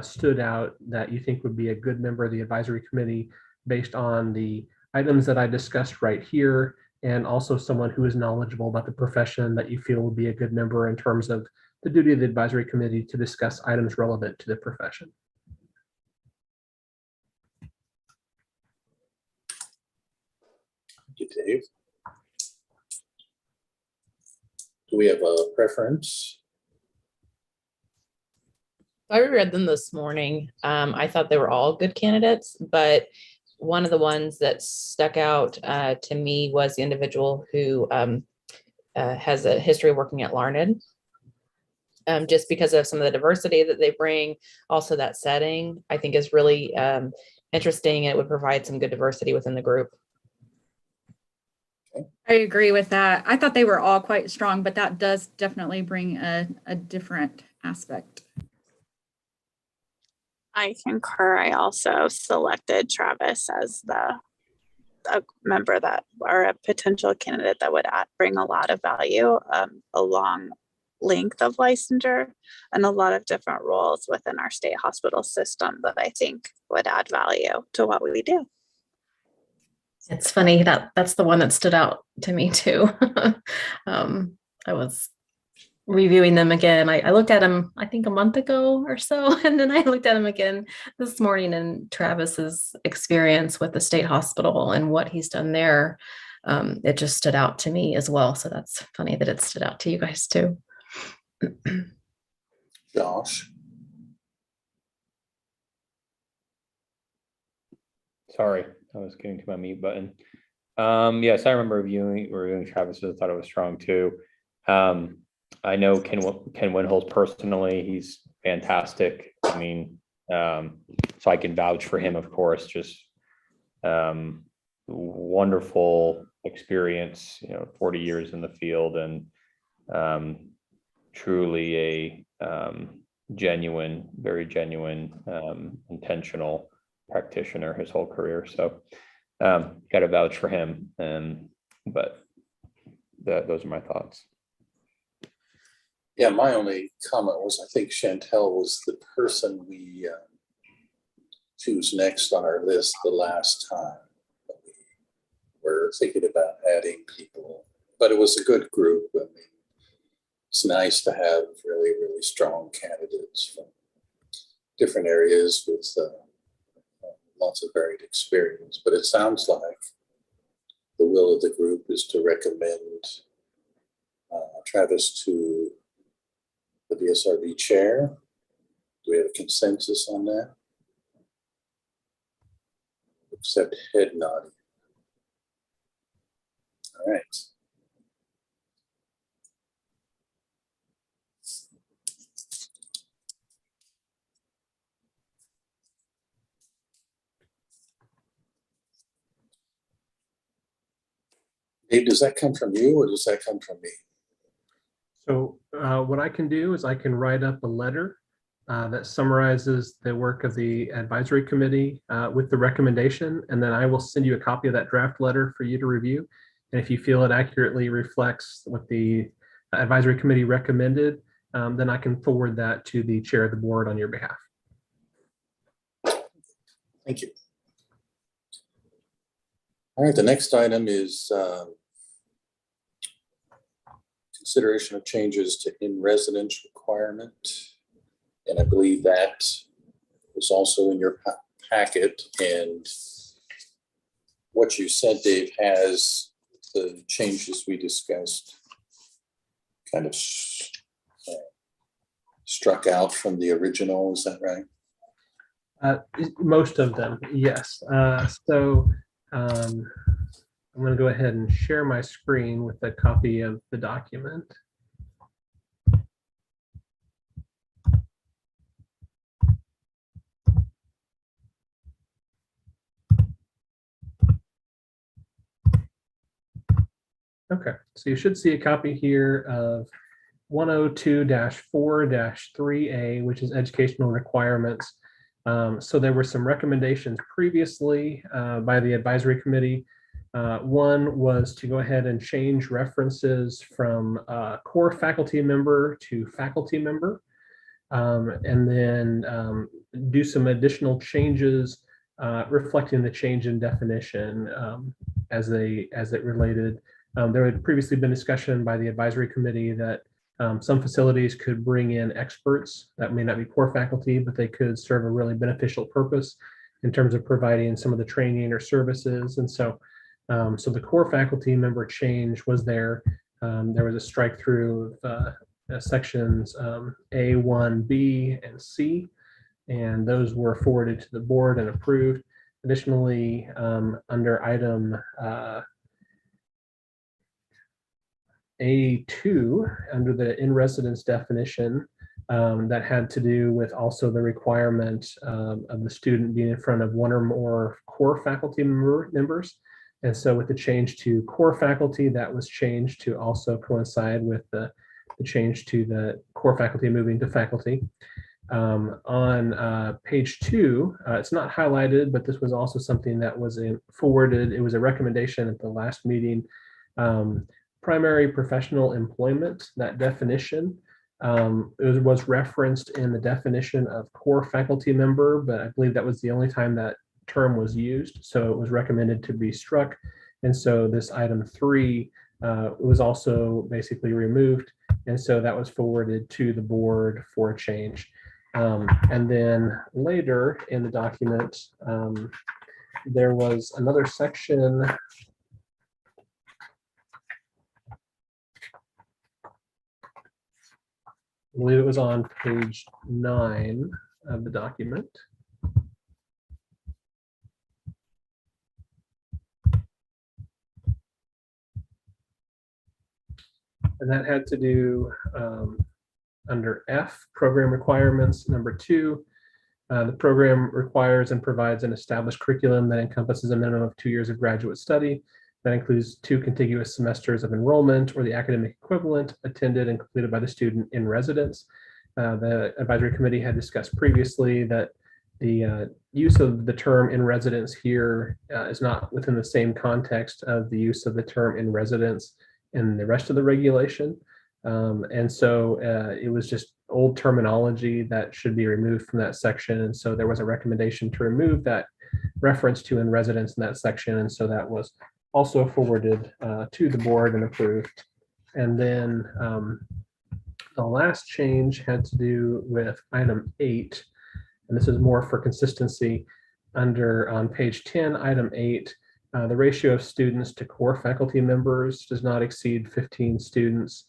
stood out that you think would be a good member of the advisory committee based on the items that I discussed right here, and also someone who is knowledgeable about the profession that you feel would be a good member in terms of the duty of the advisory committee to discuss items relevant to the profession. Thank you, Dave. Do we have a preference? I reread them this morning. I thought they were all good candidates, but one of the ones that stuck out to me was the individual who has a history of working at Larned. Just because of some of the diversity that they bring, also that setting, I think is really interesting. It would provide some good diversity within the group. I agree with that. I thought they were all quite strong, but that does definitely bring a different aspect. I concur. I also selected Travis as a member that, or a potential candidate that would bring a lot of value, a long length of licensure and a lot of different roles within our state hospital system that I think would add value to what we do. It's funny that that's the one that stood out to me too. I was reviewing them again. I looked at them, I think a month ago or so, and then I looked at them again this morning, and Travis's experience with the state hospital and what he's done there, it just stood out to me as well. So that's funny that it stood out to you guys too. Josh? Sorry, I was getting to my mute button. Yes, I remember reviewing Travis. I thought it was strong too. I know Ken Winholz personally. He's fantastic. I mean, so I can vouch for him, of course. Just wonderful experience. 40 years in the field, and truly a genuine, very genuine, intentional practitioner his whole career. So got to vouch for him. But those are my thoughts. Yeah, my only comment was I think Chantel was the person we choose next on our list the last time. We were thinking about adding people, but it was a good group. I mean, it's nice to have really, really strong candidates from different areas with lots of varied experience. But it sounds like the will of the group is to recommend Travis to the Bsrb chair. Do we have a consensus on that? Except head nodding. All right. Dave, does that come from you or does that come from me? So what I can do is I can write up a letter that summarizes the work of the advisory committee with the recommendation, and then I will send you a copy of that draft letter for you to review. And if you feel it accurately reflects what the advisory committee recommended, then I can forward that to the chair of the board on your behalf. Thank you. All right, the next item is consideration of changes to in-residence requirement. And I believe that was also in your packet. And what you said, Dave, has the changes we discussed kind of struck out from the original. Is that right? Most of them, yes. I'm going to go ahead and share my screen with a copy of the document. Okay, so you should see a copy here of 102-4-3A, which is educational requirements. So there were some recommendations previously by the advisory committee. One was to go ahead and change references from core faculty member to faculty member, and then do some additional changes reflecting the change in definition as it related. There had previously been discussion by the advisory committee that some facilities could bring in experts that may not be core faculty, but they could serve a really beneficial purpose in terms of providing some of the training or services. And so the core faculty member change was there. There was a strike through of sections A, 1, B, and C, and those were forwarded to the board and approved. Additionally, under item A2, under the in-residence definition, that had to do with also the requirement of the student being in front of one or more core faculty members. And so with the change to core faculty, that was changed to also coincide with the change to the core faculty moving to faculty. On page 2, it's not highlighted, but this was also something that was forwarded. It was a recommendation at the last meeting. Primary professional employment, that definition, it was referenced in the definition of core faculty member, but I believe that was the only time that term was used. So it was recommended to be struck. And so this item 3 was also basically removed. And so that was forwarded to the board for a change. And then later in the document, there was another section. I believe it was on page 9 of the document. And that had to do under F, program requirements, number 2. The program requires and provides an established curriculum that encompasses a minimum of 2 years of graduate study. That includes 2 contiguous semesters of enrollment or the academic equivalent attended and completed by the student in residence. The advisory committee had discussed previously that the use of the term in residence here is not within the same context of the use of the term in residence in the rest of the regulation. And so it was just old terminology that should be removed from that section. And so there was a recommendation to remove that reference to in residence in that section. And so that was also forwarded to the board and approved. And then the last change had to do with item 8. And this is more for consistency. On page 10, item 8, the ratio of students to core faculty members does not exceed 15 students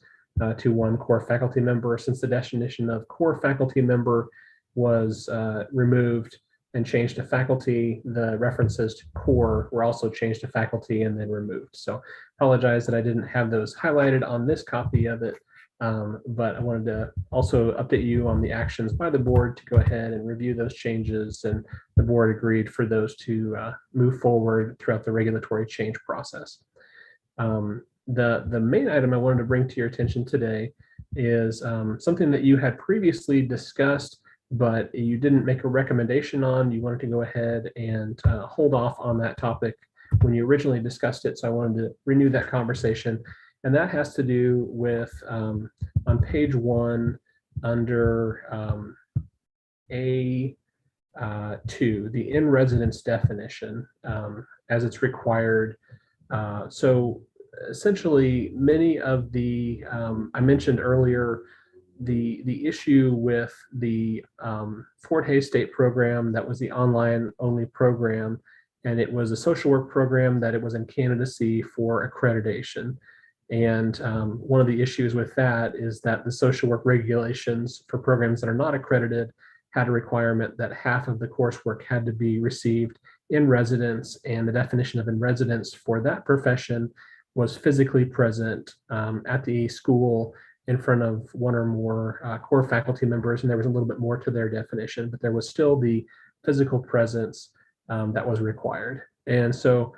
to 1 core faculty member. Since the definition of core faculty member was removed and changed to faculty, the references to core were also changed to faculty and then removed. So apologize that I didn't have those highlighted on this copy of it, but I wanted to also update you on the actions by the board to go ahead and review those changes, and the board agreed for those to move forward throughout the regulatory change process. The main item I wanted to bring to your attention today is something that you had previously discussed, but you didn't make a recommendation on. You wanted to go ahead and hold off on that topic when you originally discussed it. So I wanted to renew that conversation. And that has to do with on page 1 under A2, the in residence definition as it's required. So essentially, many of the I mentioned earlier the issue with the Fort Hays State program that was the online only program, and it was a social work program that it was in candidacy for accreditation. And one of the issues with that is that the social work regulations for programs that are not accredited had a requirement that half of the coursework had to be received in residence, and the definition of in residence for that profession was physically present at the school in front of 1 or more core faculty members, and there was a little bit more to their definition, but there was still the physical presence that was required. And so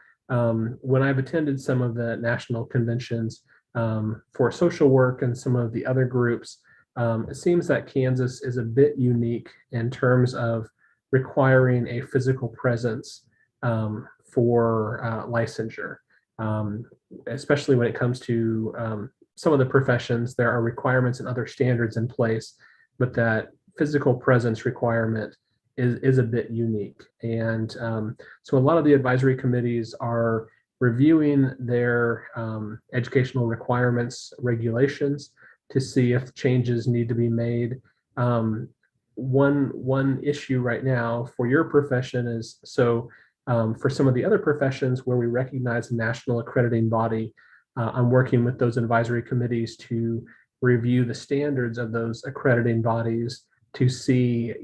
when I've attended some of the national conventions for social work and some of the other groups, it seems that Kansas is a bit unique in terms of requiring a physical presence for licensure, especially when it comes to some of the professions. There are requirements and other standards in place, but that physical presence requirement is a bit unique. And so a lot of the advisory committees are reviewing their educational requirements regulations to see if changes need to be made. One issue right now for your profession is, so for some of the other professions where we recognize a national accrediting body, I'm working with those advisory committees to review the standards of those accrediting bodies to see,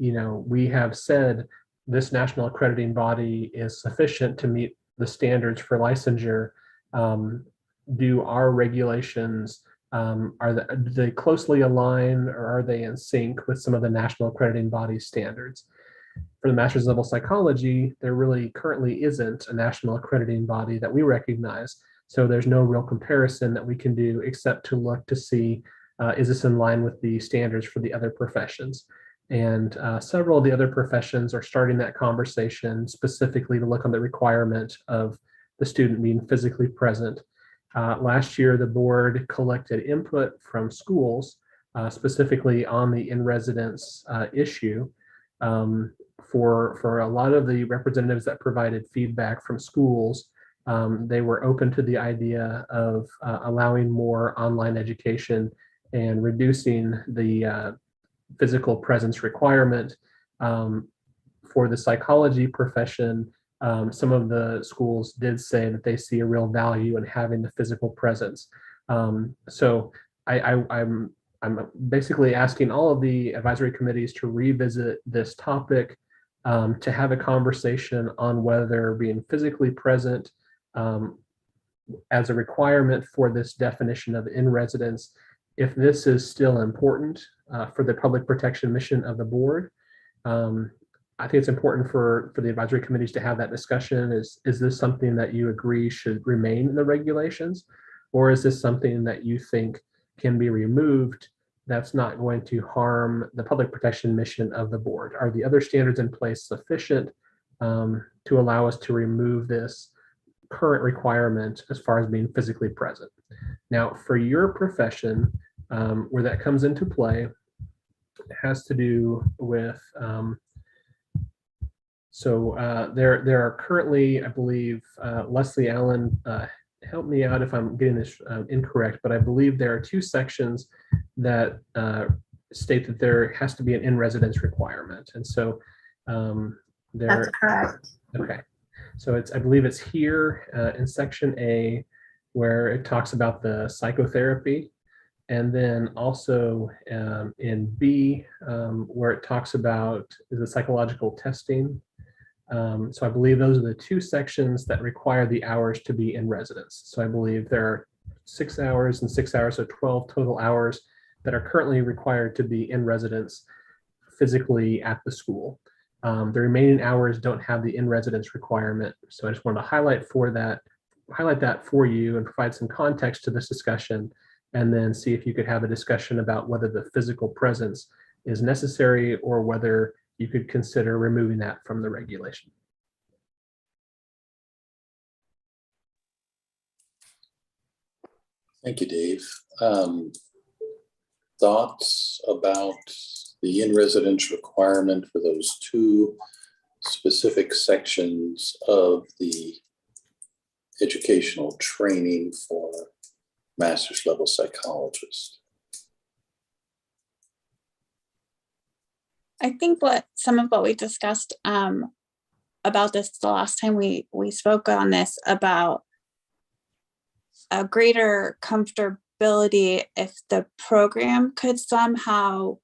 we have said this national accrediting body is sufficient to meet the standards for licensure. Do our regulations, do they closely align, or are they in sync with some of the national accrediting body standards? For the master's level psychology, there really currently isn't a national accrediting body that we recognize. So there's no real comparison that we can do except to look to see, is this in line with the standards for the other professions? And several of the other professions are starting that conversation specifically to look on the requirement of the student being physically present. Last year, the board collected input from schools, specifically on the in-residence issue. For a lot of the representatives that provided feedback from schools, they were open to the idea of allowing more online education and reducing the physical presence requirement. For the psychology profession, some of the schools did say that they see a real value in having the physical presence. So I'm basically asking all of the advisory committees to revisit this topic, to have a conversation on whether being physically present as a requirement for this definition of in residence, if this is still important for the public protection mission of the board. I think it's important for the advisory committees to have that discussion. Is this something that you agree should remain in the regulations? Or is this something that you think can be removed that's not going to harm the public protection mission of the board? Are the other standards in place sufficient to allow us to remove this current requirement as far as being physically present? Now, for your profession, where that comes into play, it has to do with there are currently, I believe, Leslie Allen, help me out if I'm getting this incorrect, but I believe there are 2 sections that state that there has to be an in-residence requirement. And so That's correct. Okay. So I believe it's here in section A, where it talks about the psychotherapy. And then also in B, where it talks about the psychological testing. So I believe those are the 2 sections that require the hours to be in residence. So I believe there are 6 hours and 6 hours, so 12 total hours that are currently required to be in residence physically at the school. The remaining hours don't have the in residence requirement. So I just wanted to highlight that for you and provide some context to this discussion, and then see if you could have a discussion about whether the physical presence is necessary or whether you could consider removing that from the regulation. Thank you, Dave. Thoughts about the in-residence requirement for those 2 specific sections of the educational training for master's level psychologists? I think some of what we discussed about this the last time we spoke on this, about a greater comfortability if the program could somehow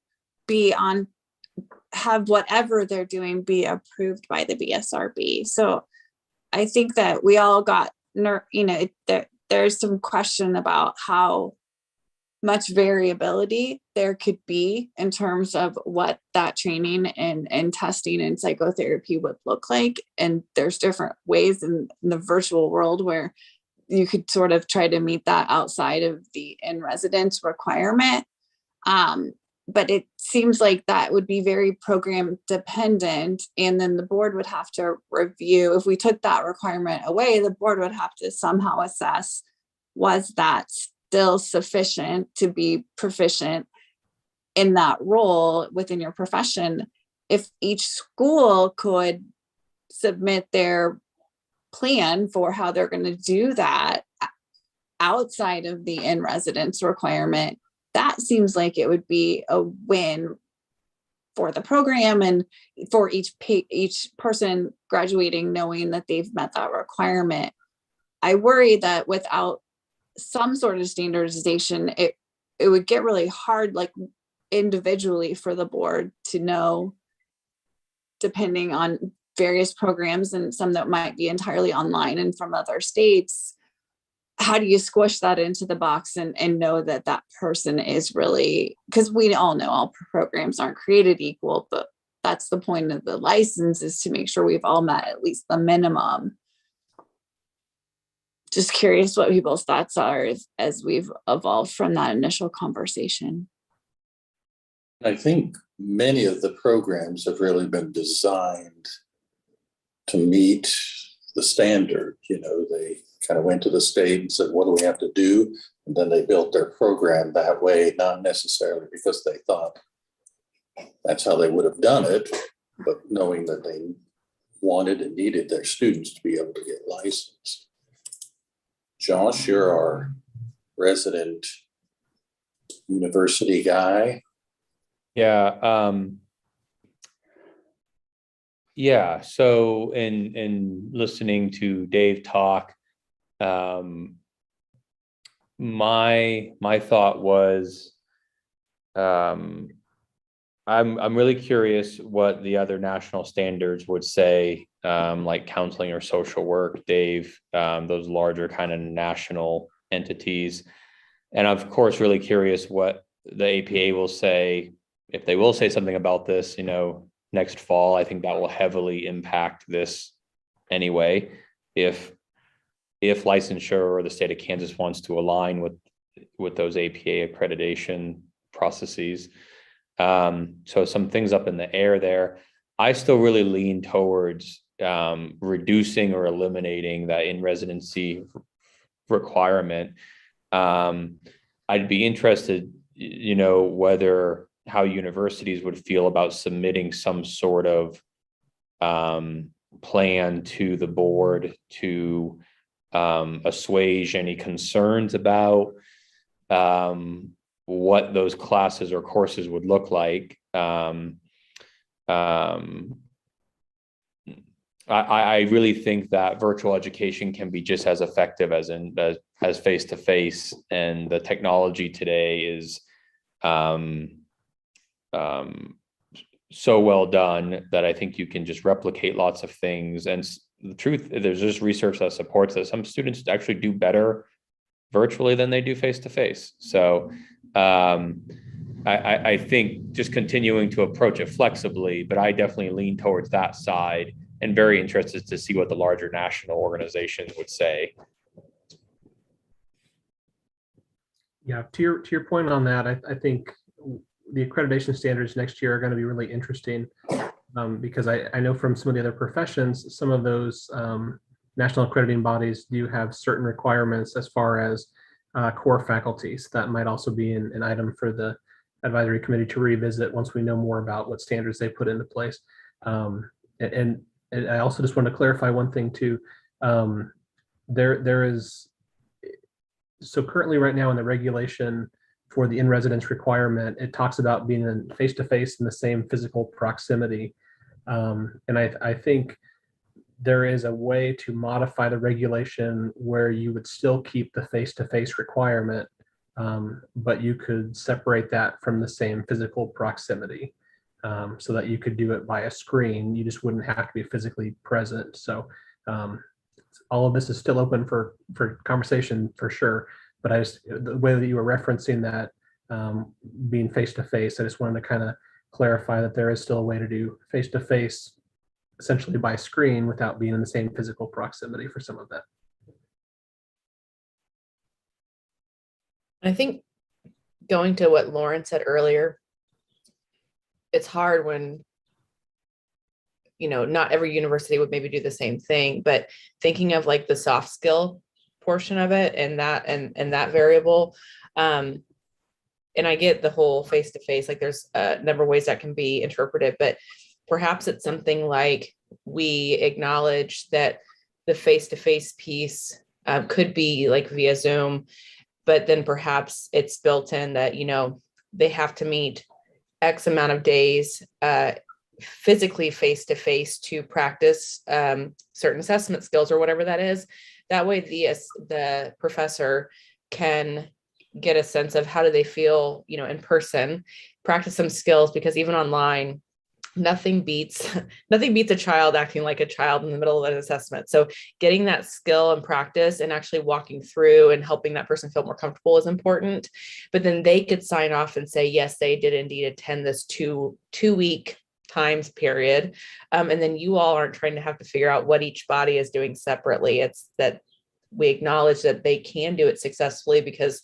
have whatever they're doing be approved by the Bsrb. So I think that we all got, there's some question about how much variability there could be in terms of what that training and testing and psychotherapy would look like. And there's different ways in the virtual world where you could sort of try to meet that outside of the in-residence requirement. But it seems like that would be very program dependent. And then the board would have to review, if we took that requirement away, the board would have to somehow assess, was that still sufficient to be proficient in that role within your profession? If each school could submit their plan for how they're going to do that outside of the in-residence requirement, that seems like it would be a win for the program and for each person graduating, knowing that they've met that requirement. I worry that without some sort of standardization, it would get really hard, like individually for the board to know, depending on various programs and some that might be entirely online and from other states. How do you squish that into the box and know that person is really, because we all know all programs aren't created equal, but that's the point of the license, is to make sure we've all met at least the minimum. Just curious what people's thoughts are as we've evolved from that initial conversation. I think many of the programs have really been designed to meet the standard. They kind of went to the state and said, what do we have to do? And then they built their program that way, not necessarily because they thought that's how they would have done it, but knowing that they wanted and needed their students to be able to get licensed. Josh, you're our resident university guy. Yeah. Yeah. So in listening to Dave talk, my thought was, I'm really curious what the other national standards would say, like counseling or social work, Dave, those larger kind of national entities. And of course, really curious what the APA will say, if they will say something about this, next fall. I think that will heavily impact this anyway. If licensure or the state of Kansas wants to align with those APA accreditation processes. So some things up in the air there. I still really lean towards reducing or eliminating that in-residency requirement. I'd be interested, how universities would feel about submitting some sort of plan to the board to assuage any concerns about what those classes or courses would look like. I really think that virtual education can be just as effective as face-to-face, and the technology today is so well done that I think you can just replicate lots of things. And the truth, there's just research that supports that some students actually do better virtually than they do face-to-face. So I think just continuing to approach it flexibly, but I definitely lean towards that side, and very interested to see what the larger national organizations would say. Yeah, to your point on that, I think the accreditation standards next year are going to be really interesting, because I know from some of the other professions, some of those national accrediting bodies do have certain requirements as far as core faculties. That might also be an item for the advisory committee to revisit once we know more about what standards they put into place. And I also just want to clarify one thing too. There is, so currently right now in the regulation for the in-residence requirement, it talks about being in face-to-face in the same physical proximity. And I think there is a way to modify the regulation where you would still keep the face-to-face requirement, but you could separate that from the same physical proximity, so that you could do it via screen. You just wouldn't have to be physically present. So all of this is still open for conversation for sure. But the way that you were referencing that being face-to-face, I just wanted to kind of clarify that there is still a way to do face-to-face essentially by screen without being in the same physical proximity for some of that. I think going to what Lauren said earlier, it's hard when, not every university would maybe do the same thing, but thinking of like the soft skill portion of it and that variable. And I get the whole face-to-face, like there's a number of ways that can be interpreted, but perhaps it's something like we acknowledge that the face-to-face piece could be like via Zoom, but then perhaps it's built in that, they have to meet X amount of days physically face-to-face to practice certain assessment skills or whatever that is. That way the professor can get a sense of how do they feel, in person, practice some skills, because even online, nothing beats a child acting like a child in the middle of an assessment. So getting that skill and practice and actually walking through and helping that person feel more comfortable is important. But then they could sign off and say, yes, they did indeed attend this two-week times period. And then you all aren't trying to have to figure out what each body is doing separately. It's that we acknowledge that they can do it successfully because,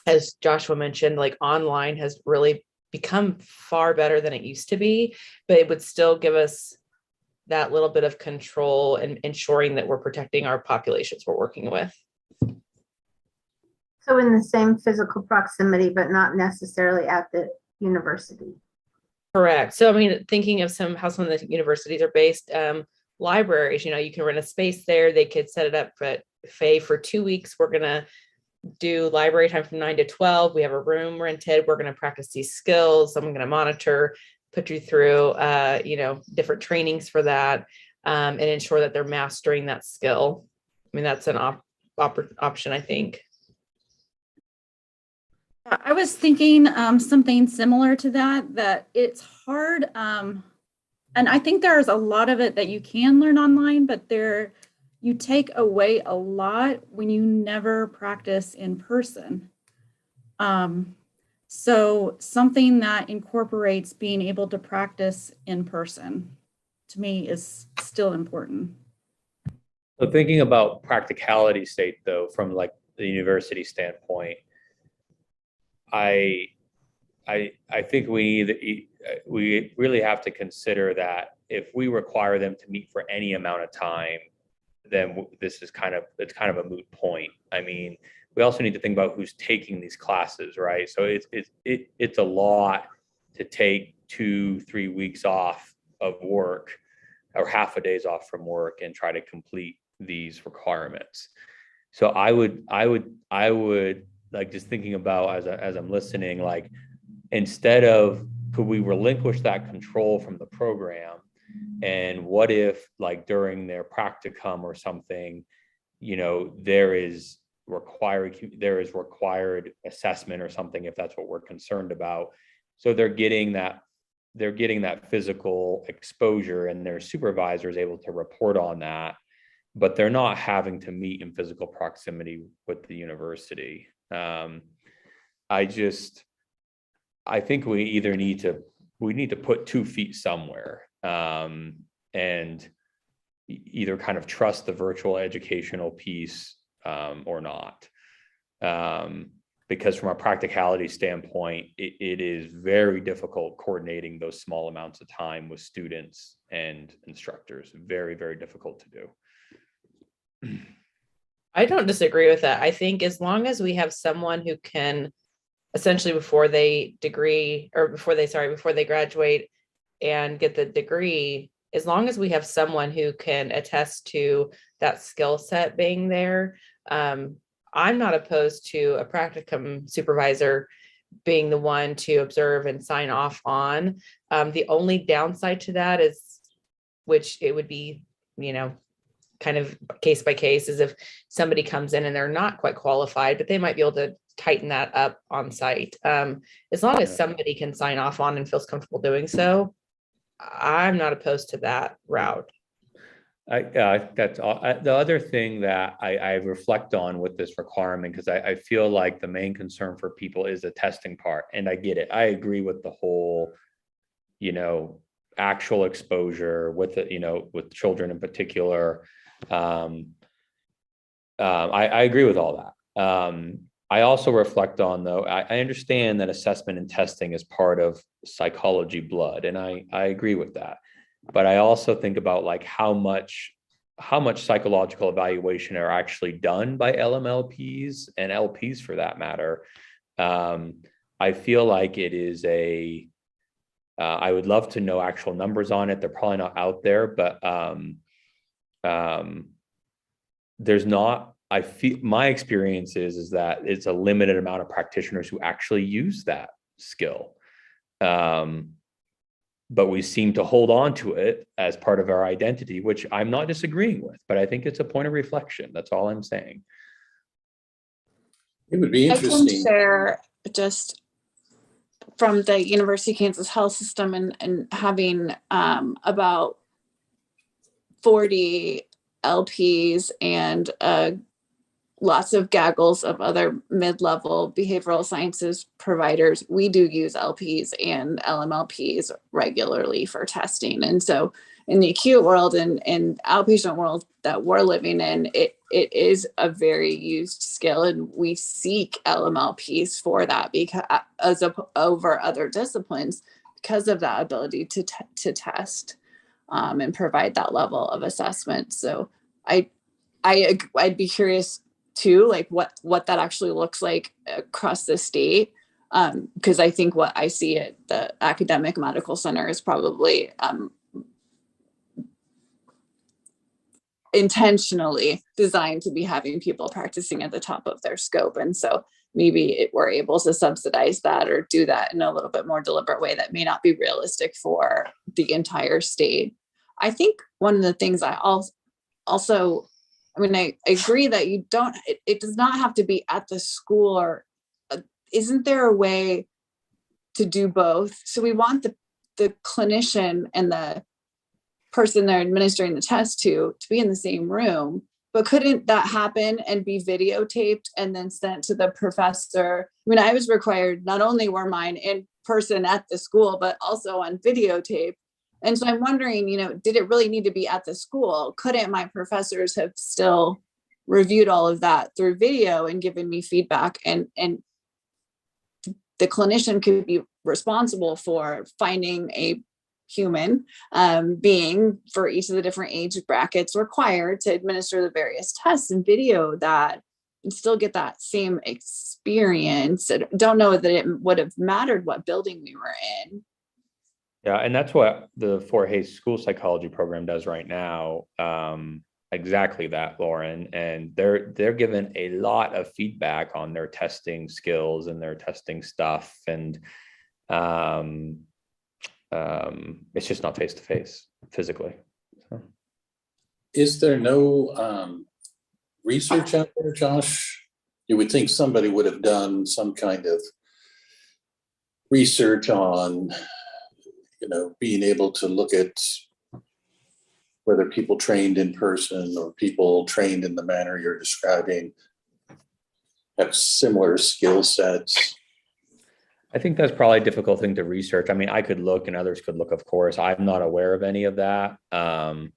as Joshua mentioned, like online has really become far better than it used to be, but it would still give us that little bit of control and ensuring that we're protecting our populations we're working with. So in the same physical proximity, but not necessarily at the university. Correct. So, I mean, thinking of how some of the universities are based, libraries, you can rent a space there. They could set it up, but for 2 weeks, we're going to do library time from 9 to 12. We have a room rented. We're going to practice these skills. I'm going to monitor, put you through, different trainings for that, and ensure that they're mastering that skill. I mean, that's an option, I think. I was thinking something similar to that it's hard. And I think there's a lot of it that you can learn online, but you take away a lot when you never practice in person. So something that incorporates being able to practice in person, to me, is still important. So thinking about practicality state, though, from like the university standpoint, I think we really have to consider that if we require them to meet for any amount of time, then it's kind of a moot point. I mean, we also need to think about who's taking these classes, right? So it's a lot to take 2-3 weeks off of work or half a days off from work and try to complete these requirements. So I would like, just thinking about as I'm listening, like, instead of, could we relinquish that control from the program? And what if, like, during their practicum or something, there is required assessment or something, if that's what we're concerned about. So they're getting that physical exposure, and their supervisor is able to report on that, but they're not having to meet in physical proximity with the university. I think we either need to put 2 feet somewhere, and either kind of trust the virtual educational piece, or not. Because from a practicality standpoint, it is very difficult coordinating those small amounts of time with students and instructors. Very, very difficult to do. I don't disagree with that. I think as long as we have someone who can essentially before they graduate and get the degree, as long as we have someone who can attest to that skill set being there, I'm not opposed to a practicum supervisor being the one to observe and sign off on. The only downside to that is, which it would be, kind of case by case, is if somebody comes in and they're not quite qualified, but they might be able to tighten that up on site. As long as somebody can sign off on and feels comfortable doing so, I'm not opposed to that route. That's all. The other thing that I reflect on with this requirement, because I feel like the main concern for people is the testing part, and I get it. I agree with the whole, actual exposure with with children in particular. I agree with all that. I also reflect on, though, I understand that assessment and testing is part of psychology blood, and I agree with that. But I also think about, like, how much psychological evaluation are actually done by LMLPs and LPs, for that matter. I feel like it is I would love to know actual numbers on it. They're probably not out there, but there's not. I feel my experience is that it's a limited amount of practitioners who actually use that skill. But we seem to hold on to it as part of our identity, which I'm not disagreeing with, but I think it's a point of reflection. That's all I'm saying. It would be interesting. I can share just from the University of Kansas health system and having about 40 LPs and a lots of gaggles of other mid-level behavioral sciences providers, we do use LPs and LMLPs regularly for testing. And so in the acute world and outpatient world that we're living in, it is a very used skill, and we seek LMLPs for that because over other disciplines because of that ability to test and provide that level of assessment. So I'd be curious too, like what that actually looks like across the state. Because I think what I see at the academic medical center is probably intentionally designed to be having people practicing at the top of their scope. And so maybe we're able to subsidize that or do that in a little bit more deliberate way that may not be realistic for the entire state. I think one of the things I also, I mean, I agree that you don't, it does not have to be at the school, or isn't there a way to do both? So we want the clinician and the person they're administering the test to be in the same room, but couldn't that happen and be videotaped and then sent to the professor? I mean, I was required, not only were mine in person at the school, but also on videotape. And so I'm wondering, did it really need to be at the school? Couldn't my professors have still reviewed all of that through video and given me feedback, and the clinician could be responsible for finding a human being for each of the different age brackets required to administer the various tests and video that and still get that same experience? I don't know that it would have mattered what building we were in. Yeah, and that's what the Fort Hays School Psychology program does right now. Exactly that, Lauren. And they're given a lot of feedback on their testing skills and their testing stuff. And it's just not face-to-face physically. So. Is there no research out there, Josh? You would think somebody would have done some kind of research on being able to look at whether people trained in person or people trained in the manner you're describing have similar skill sets. I think that's probably a difficult thing to research. I mean, I could look and others could look, of course. I'm not aware of any of that. I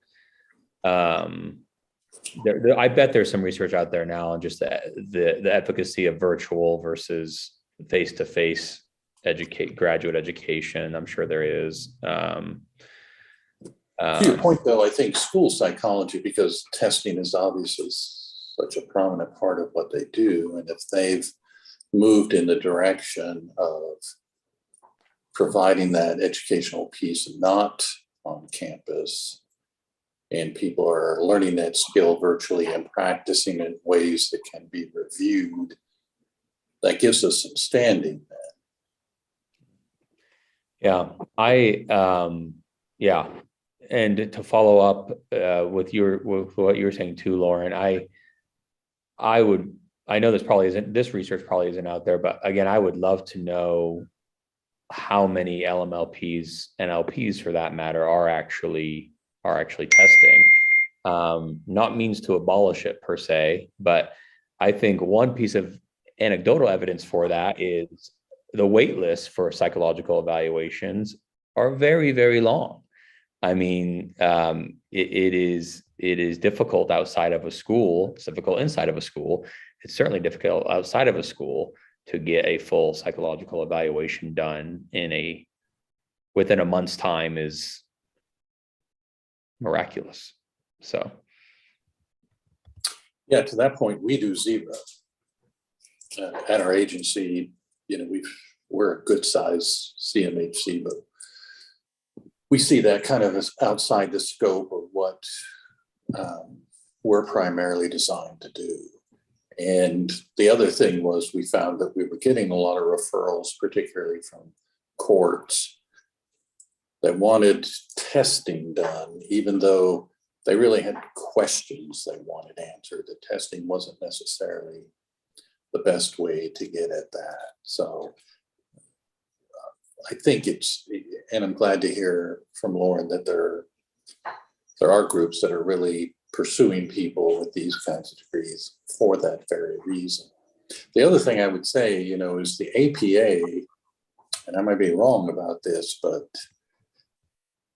bet there's some research out there now on just the efficacy of virtual versus face-to-face graduate education. I'm sure there is. To your point, though, I think school psychology, because testing is obviously such a prominent part of what they do, and if they've moved in the direction of providing that educational piece not on campus, and people are learning that skill virtually and practicing in ways that can be reviewed, that gives us some standing then. Yeah, and to follow up with what you were saying too, Lauren, I know this research probably isn't out there, but again, I would love to know how many LMLPs and LPs for that matter are actually testing. Not means to abolish it per se, but I think one piece of anecdotal evidence for that is the wait lists for psychological evaluations are very, very long. I mean, it is difficult outside of a school. It's difficult inside of a school. It's certainly difficult outside of a school to get a full psychological evaluation done within a month's time is miraculous. So. Yeah, to that point, we do zero. At our agency, we're a good size CMHC, but we see that kind of as outside the scope of what we're primarily designed to do. And the other thing was we found that we were getting a lot of referrals, particularly from courts, that wanted testing done, even though they really had questions they wanted answered. The testing wasn't necessarily the best way to get at that. So I think and I'm glad to hear from Lauren that there are groups that are really pursuing people with these kinds of degrees for that very reason. The other thing I would say, is the APA, and I might be wrong about this, but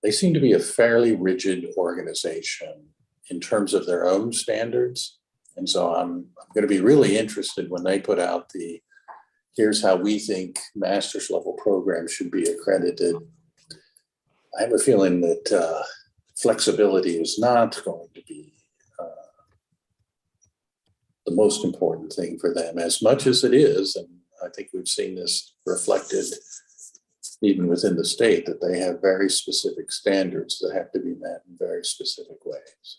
they seem to be a fairly rigid organization in terms of their own standards. And so I'm going to be really interested when they put out here's how we think master's level programs should be accredited. I have a feeling that flexibility is not going to be the most important thing for them, as much as it is. And I think we've seen this reflected even within the state, that they have very specific standards that have to be met in very specific ways.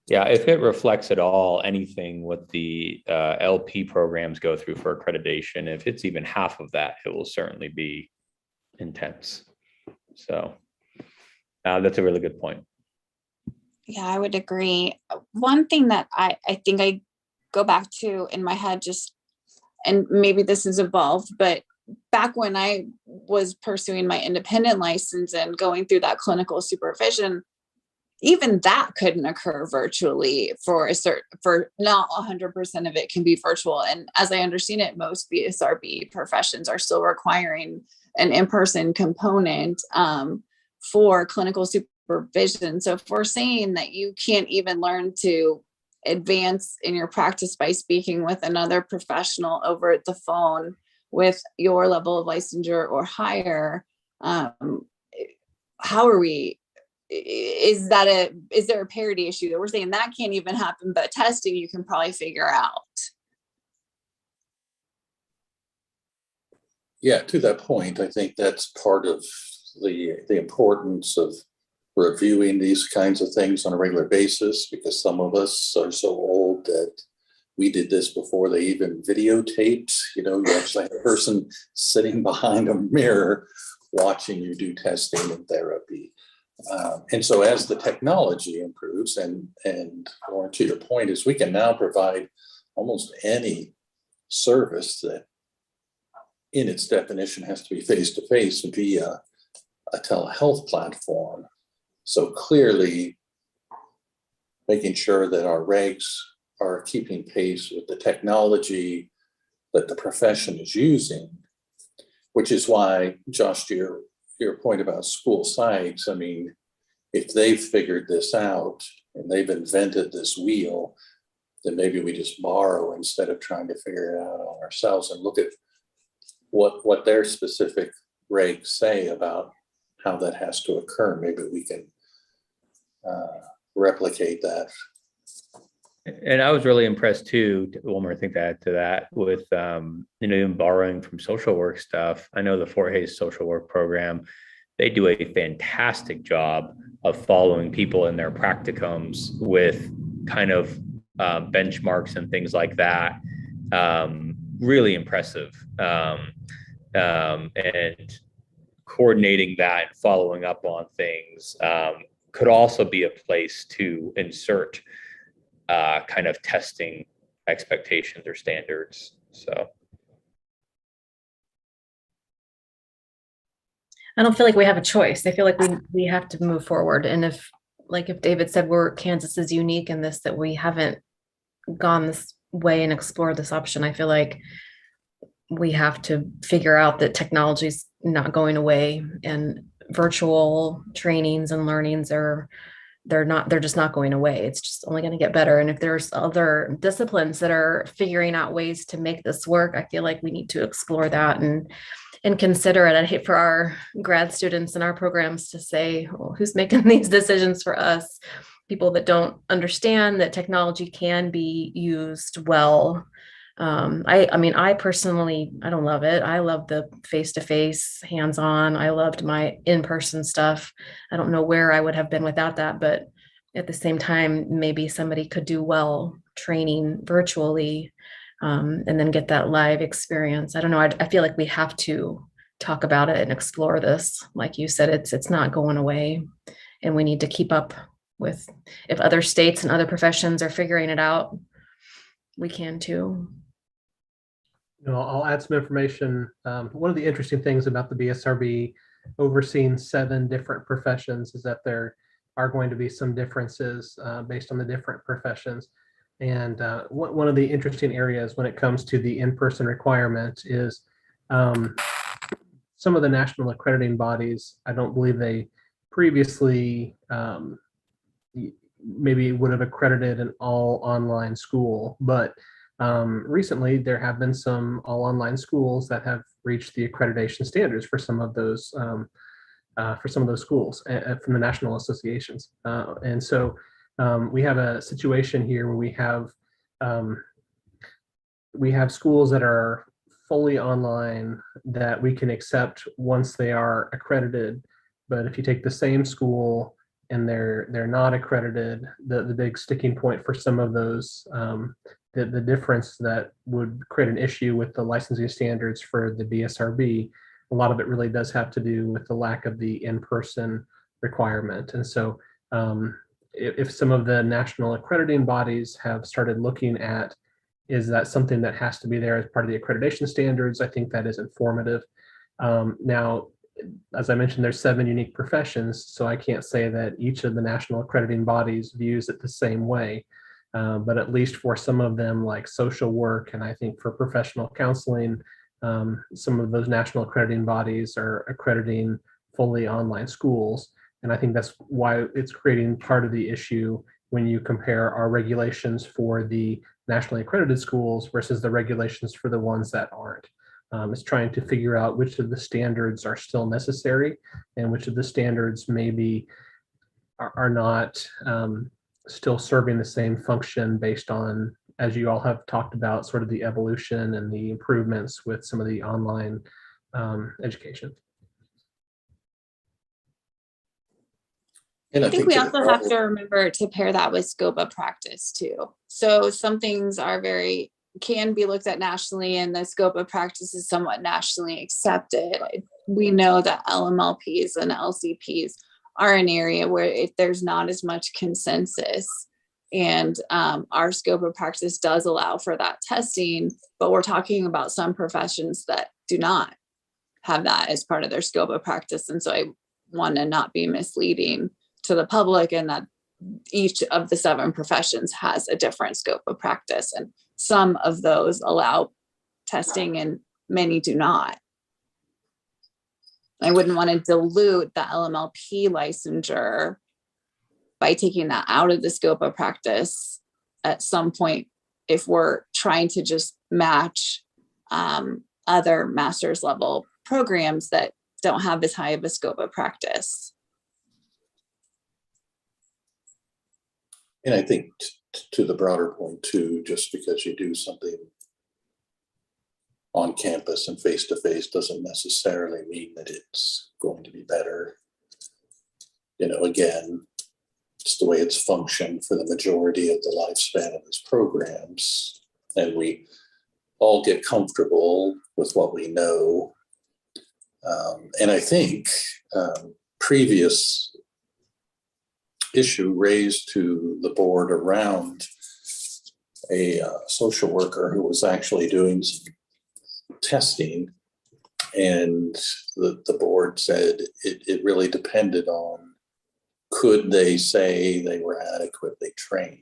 Yeah, if it reflects at all anything what the LP programs go through for accreditation, if it's even half of that, it will certainly be intense. So that's a really good point. Yeah, I would agree. One thing that I think I go back to in my head, and maybe this has evolved, but back when I was pursuing my independent license and going through that clinical supervision, even that couldn't occur virtually for not 100% of it can be virtual. And as I understand it, most BSRB professions are still requiring an in-person component for clinical supervision. So if we're saying that you can't even learn to advance in your practice by speaking with another professional over the phone with your level of licensure or higher, how are we? Is there a parity issue that we're saying that can't even happen, but testing you can probably figure out? Yeah, to that point, I think that's part of the importance of reviewing these kinds of things on a regular basis, because some of us are so old that we did this before they even videotaped. You actually have a person sitting behind a mirror watching you do testing and therapy. And so as the technology improves, and Lauren, to your point, is we can now provide almost any service that in its definition has to be face-to-face via a telehealth platform. So clearly making sure that our regs are keeping pace with the technology that the profession is using, which is why, Josh, to your point about school psychs, I mean, if they've figured this out and they've invented this wheel, then maybe we just borrow instead of trying to figure it out on ourselves and look at what their specific regs say about how that has to occur. Maybe we can replicate that. And I was really impressed too, one more thing to add to that, with even borrowing from social work stuff. I know the Fort Hays social work program, they do a fantastic job of following people in their practicums with kind of benchmarks and things like that. Really impressive. And coordinating that and following up on things could also be a place to insert kind of testing expectations or standards. So I don't feel like we have a choice. I feel like we have to move forward. And if David said, Kansas is unique in this, that we haven't gone this way and explored this option, I feel like we have to figure out that technology is not going away, and virtual trainings and learnings they're just not going away. It's just only going to get better. And if there's other disciplines that are figuring out ways to make this work, I feel like we need to explore that and consider it. I'd hate for our grad students in our programs to say, well, who's making these decisions for us? People that don't understand that technology can be used well. I personally, I don't love it. I love the face-to-face, hands-on. I loved my in-person stuff. I don't know where I would have been without that, but at the same time, maybe somebody could do well training virtually, and then get that live experience. I don't know. I feel like we have to talk about it and explore this. Like you said, it's not going away, and we need to keep up with, if other states and other professions are figuring it out, we can too. I'll add some information. One of the interesting things about the BSRB overseeing 7 different professions is that they're are going to be some differences based on the different professions. And one of the interesting areas when it comes to the in-person requirement is some of the national accrediting bodies, I don't believe they previously maybe would have accredited an all online school, but recently there have been some all online schools that have reached the accreditation standards for some of those schools from the national associations. And so we have a situation here where we have schools that are fully online that we can accept once they are accredited. But if you take the same school and they're not accredited, the big sticking point for some of those, the difference that would create an issue with the licensing standards for the BSRB, a lot of it really does have to do with the lack of the in-person requirement. And so if some of the national accrediting bodies have started looking at, is that something that has to be there as part of the accreditation standards, I think that is informative. Now, as I mentioned, there's 7 unique professions, so I can't say that each of the national accrediting bodies views it the same way. But at least for some of them, like social work, and I think for professional counseling, some of those national accrediting bodies are accrediting fully online schools. And I think that's why it's creating part of the issue when you compare our regulations for the nationally accredited schools versus the regulations for the ones that aren't. It's trying to figure out which of the standards are still necessary and which of the standards maybe are not still serving the same function based on, as you all have talked about, sort of the evolution and the improvements with some of the online education. I think we also have to remember to pair that with scope of practice too. So some things can be looked at nationally, and the scope of practice is somewhat nationally accepted. We know that LMLPs and LCPs are an area where there's not as much consensus, and our scope of practice does allow for that testing, but we're talking about some professions that do not have that as part of their scope of practice. And so I want to not be misleading to the public, and that each of the 7 professions has a different scope of practice, and some of those allow testing and many do not. I wouldn't want to dilute the LMLP licensure by taking that out of the scope of practice at some point if we're trying to just match other master's level programs that don't have as high of a scope of practice. And I think to the broader point too, just because you do something on campus and face-to-face doesn't necessarily mean that it's going to be better. Again, it's the way it's functioned for the majority of the lifespan of its programs. And we all get comfortable with what we know. And I think previous issue raised to the board around a social worker who was actually doing some testing, and the board said it really depended on, could they say they were adequately trained?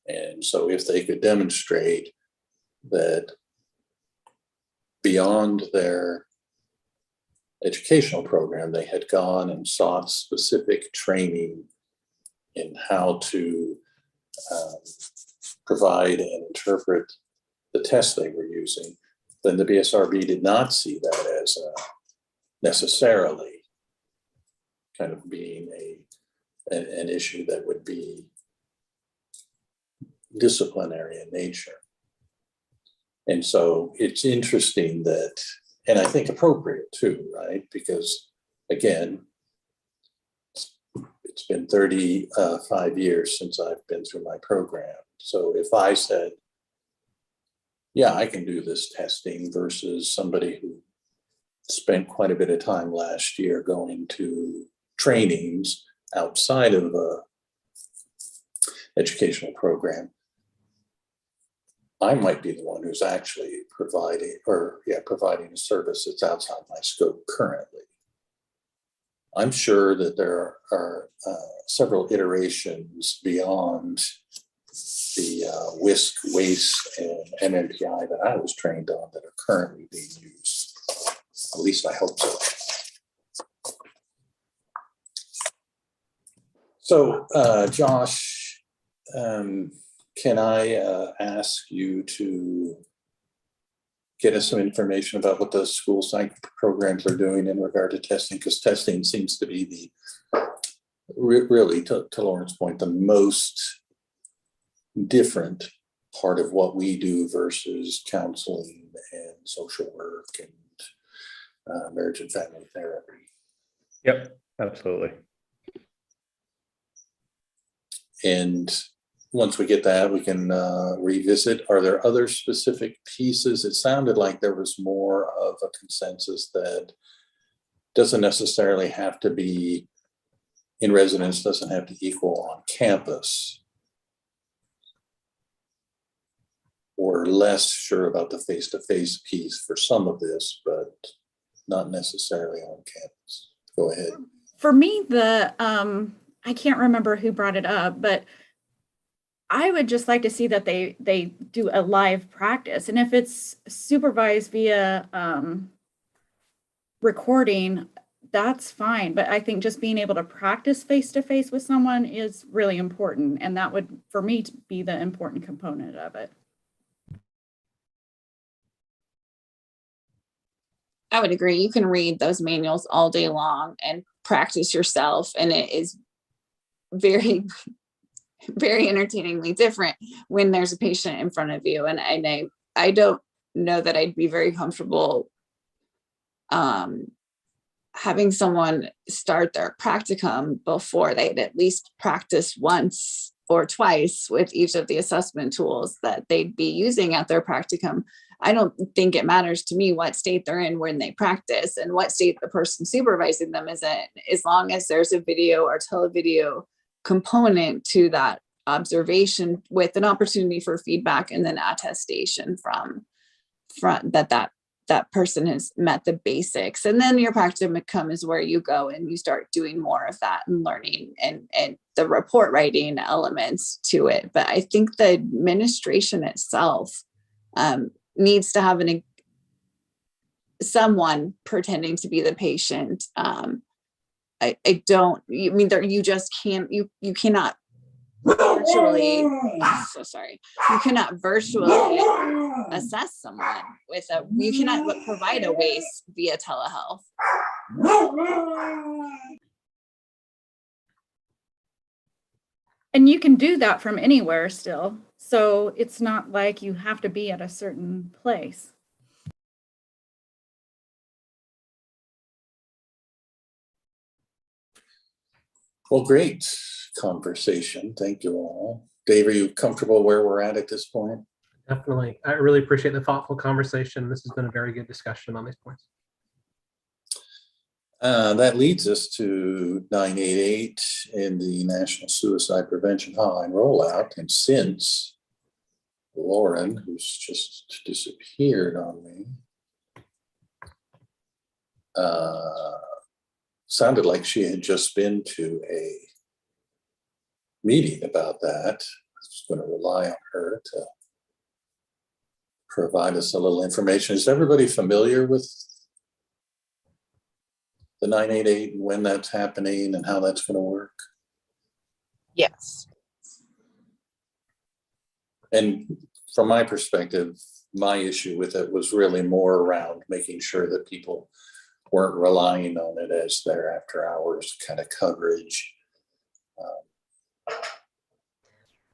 And so if they could demonstrate that beyond their educational program, they had gone and sought specific training in how to provide and interpret the tests they were using, then the BSRB did not see that as necessarily kind of being an issue that would be disciplinary in nature. And so it's interesting that, and I think appropriate too, right? Because again, it's been 35 years since I've been through my program. So if I said, yeah, I can do this testing versus somebody who spent quite a bit of time last year going to trainings outside of a educational program, I might be the one who's actually providing a service that's outside my scope currently. I'm sure that there are several iterations beyond the WISC, WACE, and MMPI that I was trained on that are currently being used. At least I hope so. So, Josh, can I ask you to get us some information about what the school psych programs are doing in regard to testing? Because testing seems to be the, really, to Lauren's point, the most different part of what we do versus counseling and social work and marriage and family therapy. Yep, absolutely. And once we get that, we can revisit. Are there other specific pieces? It sounded like there was more of a consensus that doesn't necessarily have to be in residence, doesn't have to equal on campus. We're less sure about the face-to-face piece for some of this, but not necessarily on campus. Go ahead. For me, I can't remember who brought it up, but I would just like to see that they do a live practice. And if it's supervised via recording, that's fine. But I think just being able to practice face-to-face with someone is really important. And that would, for me, to be the important component of it. I would agree. You can read those manuals all day long and practice yourself. And it is very, very entertainingly different when there's a patient in front of you. And I don't know that I'd be very comfortable having someone start their practicum before they'd at least practice once or twice with each of the assessment tools that they'd be using at their practicum. I don't think it matters to me what state they're in when they practice and what state the person supervising them is in, as long as there's a video or televideo component to that observation with an opportunity for feedback and then attestation from that person has met the basics. And then your practicum is where you go and you start doing more of that and learning and the report writing elements to it. But I think the administration itself needs to have someone pretending to be the patient. You just can't, you cannot virtually, so sorry, you cannot virtually assess someone you cannot provide a WACE via telehealth. And you can do that from anywhere still. So it's not like you have to be at a certain place. Well, great conversation. Thank you all. Dave, are you comfortable where we're at this point? Definitely. I really appreciate the thoughtful conversation. This has been a very good discussion on these points. That leads us to 988 in the National Suicide Prevention Hotline Rollout. And since Lauren, who's just disappeared on me, sounded like she had just been to a meeting about that. I was going to rely on her to provide us a little information. Is everybody familiar with the 988 and when that's happening and how that's going to work? Yes. And from my perspective, my issue with it was really more around making sure that people weren't relying on it as their after hours kind of coverage.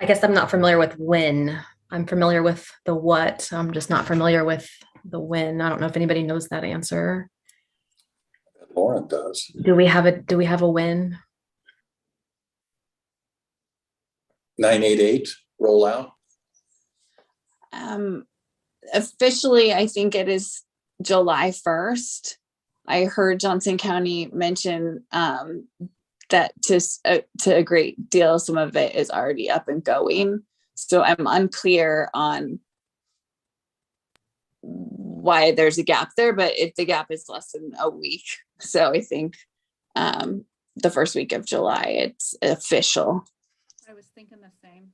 I guess I'm not familiar with when. I'm familiar with the what. I'm just not familiar with the when. I don't know if anybody knows that answer. Lauren does. Do we have a when? 988 rollout. Officially, I think it is July 1st. I heard Johnson County mention that to a great deal, some of it is already up and going. So I'm unclear on why there's a gap there, but if the gap is less than a week. So I think the first week of July, it's official. I was thinking the same.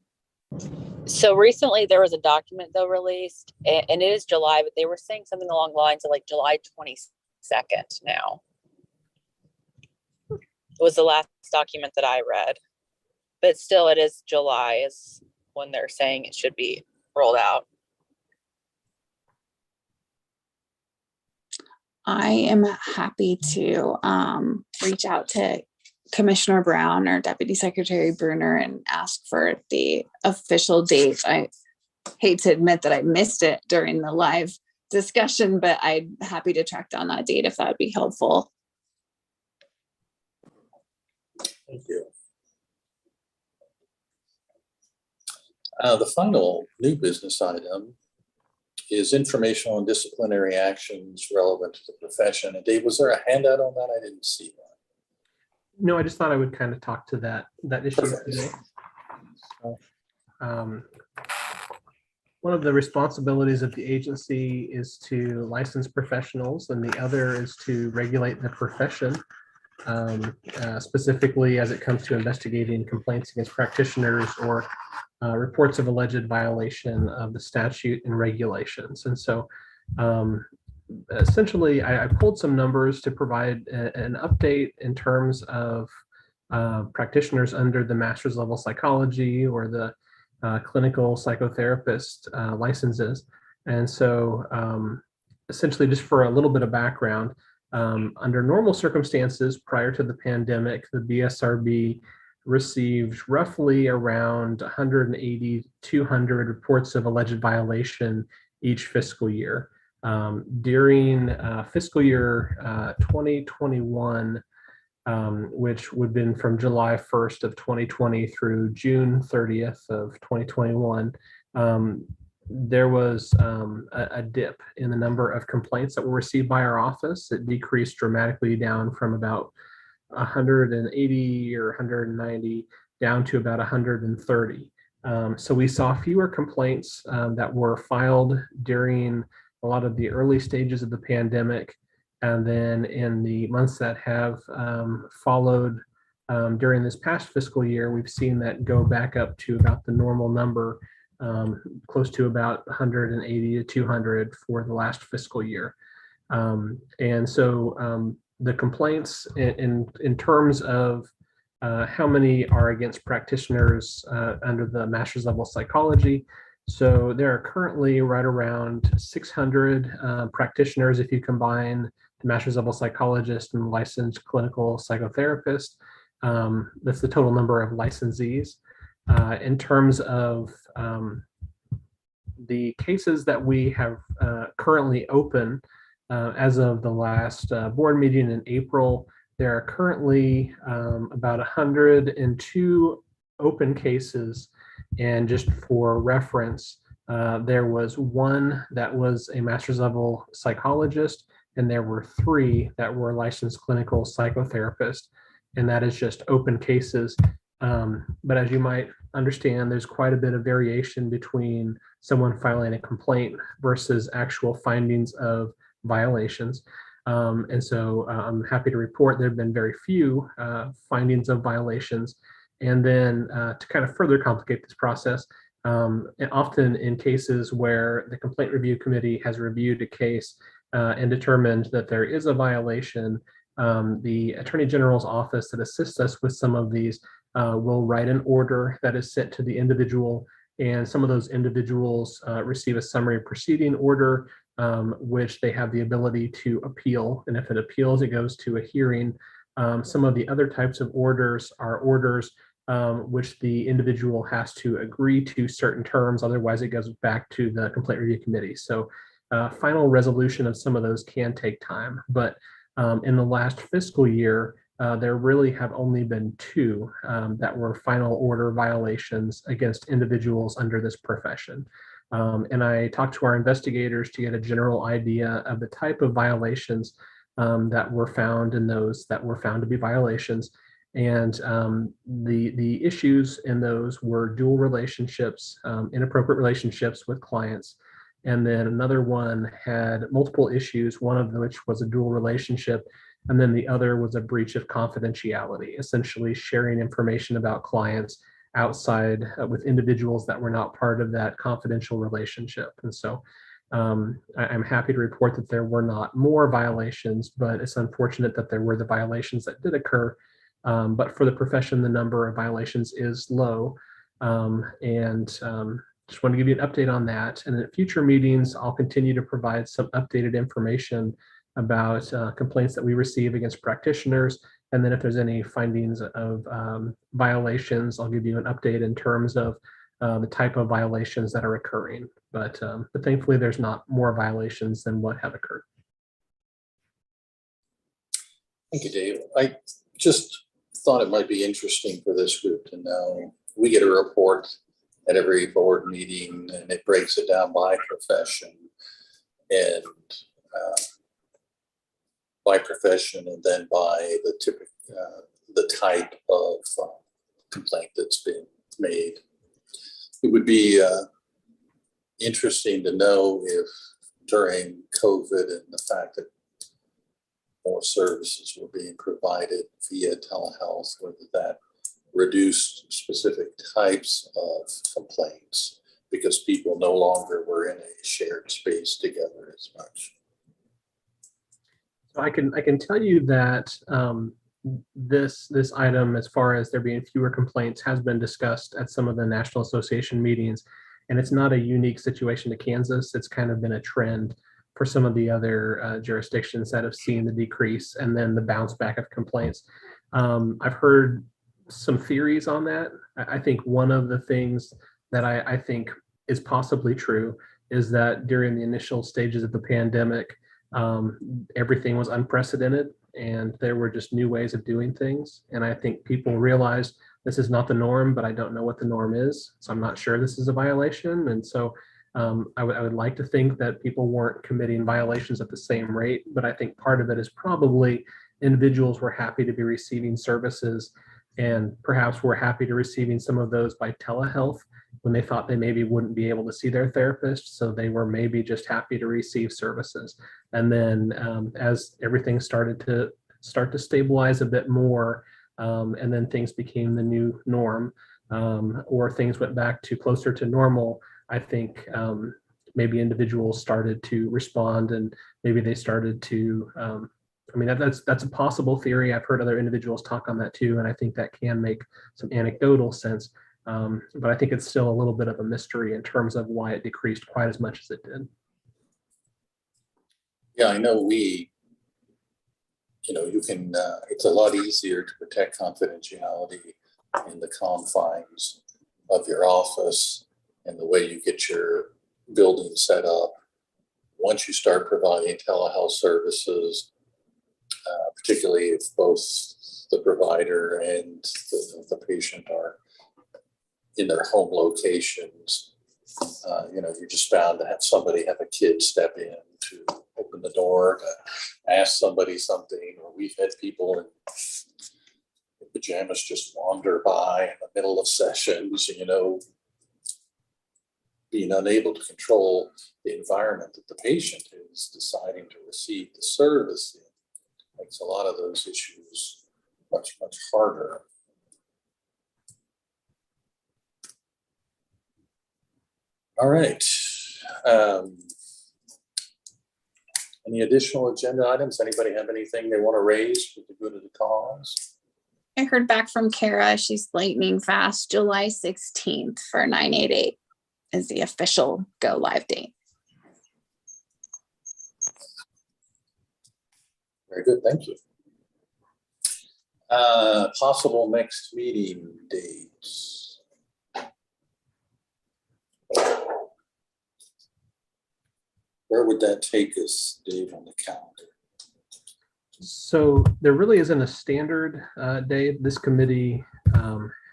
So recently there was a document though released and it is July, but they were saying something along the lines of like July 22nd now. It was the last document that I read, but still it is July is when they're saying it should be rolled out. I am happy to reach out to Commissioner Brown or Deputy Secretary Bruner and ask for the official date. I hate to admit that I missed it during the live discussion, but I'm happy to track down that date if that would be helpful. Thank you. The final new business item is information on disciplinary actions relevant to the profession. And Dave, was there a handout on that? I didn't see one. No, I just thought I would kind of talk to that issue Perfect. today. So, one of the responsibilities of the agency is to license professionals, and the other is to regulate the profession, specifically as it comes to investigating complaints against practitioners or reports of alleged violation of the statute and regulations. And so essentially, I pulled some numbers to provide an update in terms of practitioners under the master's level psychology or the clinical psychotherapist licenses. And so essentially, just for a little bit of background, under normal circumstances prior to the pandemic, the BSRB received roughly around 180, 200 reports of alleged violation each fiscal year. During fiscal year 2021, which would have been from July 1st of 2020 through June 30th of 2021, there was a dip in the number of complaints that were received by our office. It decreased dramatically down from about 180 or 190 down to about 130. So we saw fewer complaints that were filed during a lot of the early stages of the pandemic. And then in the months that have followed during this past fiscal year, we've seen that go back up to about the normal number, close to about 180 to 200 for the last fiscal year. And so the complaints in terms of how many are against practitioners under the master's level psychology. So there are currently right around 600 practitioners if you combine the master's level psychologist and licensed clinical psychotherapist. That's the total number of licensees. In terms of the cases that we have currently open, as of the last board meeting in April, there are currently about 102 open cases. And just for reference, there was one that was a master's level psychologist, and there were 3 that were licensed clinical psychotherapists, and that is just open cases. But as you might understand, there's quite a bit of variation between someone filing a complaint versus actual findings of violations. And so I'm happy to report there have been very few findings of violations. And then to kind of further complicate this process, and often in cases where the complaint review committee has reviewed a case and determined that there is a violation, the Attorney General's office that assists us with some of these will write an order that is sent to the individual, and some of those individuals receive a summary proceeding order, which they have the ability to appeal. And if it appeals, it goes to a hearing. Some of the other types of orders are orders which the individual has to agree to certain terms, otherwise it goes back to the complaint review committee. So final resolution of some of those can take time, but in the last fiscal year, there really have only been 2 that were final order violations against individuals under this profession. And I talked to our investigators to get a general idea of the type of violations that were found and those that were found to be violations. And the issues in those were dual relationships, inappropriate relationships with clients. And then another one had multiple issues, one of which was a dual relationship And then the other was a breach of confidentiality, essentially sharing information about clients outside with individuals that were not part of that confidential relationship. And so I'm happy to report that there were not more violations, but it's unfortunate that there were the violations that did occur. But for the profession, the number of violations is low. Just want to give you an update on that. And at future meetings, I'll continue to provide some updated information about complaints that we receive against practitioners. And then if there's any findings of violations, I'll give you an update in terms of the type of violations that are occurring. But thankfully, there's not more violations than what have occurred. Thank you, Dave. I just thought it might be interesting for this group to know. We get a report at every board meeting, and it breaks it down by profession and and then by the type of complaint that's been made. It would be interesting to know if during COVID and the fact that more services were being provided via telehealth, whether that reduced specific types of complaints because people no longer were in a shared space together as much. So I can tell you that this item, as far as there being fewer complaints, has been discussed at some of the National Association meetings, and it's not a unique situation to Kansas. It's kind of been a trend for some of the other jurisdictions that have seen the decrease and then the bounce back of complaints. I've heard some theories on that. I think one of the things that I think is possibly true is that during the initial stages of the pandemic, everything was unprecedented and there were just new ways of doing things. And I think people realized this is not the norm, but I don't know what the norm is. So I'm not sure this is a violation. And so I would like to think that people weren't committing violations at the same rate, but I think part of it is probably individuals were happy to be receiving services and perhaps were happy to receiving some of those by telehealth when they thought they maybe wouldn't be able to see their therapist. So they were maybe just happy to receive services. And then as everything started to stabilize a bit more, and then things became the new norm, or things went back to closer to normal, I think maybe individuals started to respond and maybe they started to, that's a possible theory. I've heard other individuals talk on that too, and I think that can make some anecdotal sense. But I think it's still a little bit of a mystery in terms of why it decreased quite as much as it did. Yeah, I know you can, it's a lot easier to protect confidentiality in the confines of your office and the way you get your building set up. Once you start providing telehealth services, particularly if both the provider and the patient are in their home locations, you're just bound to have somebody have a kid step in to open the door, to ask somebody something, or we've had people in pajamas just wander by in the middle of sessions, being unable to control the environment that the patient is deciding to receive the service in makes a lot of those issues much, much harder. All right. Any additional agenda items? Anybody have anything they want to raise for the good of the cause? I heard back from Kara. She's lightning fast. July 16th for 988 is the official go live date. Very good, thank you. Possible next meeting dates. Where would that take us, Dave, on the calendar? So there really isn't a standard day this committee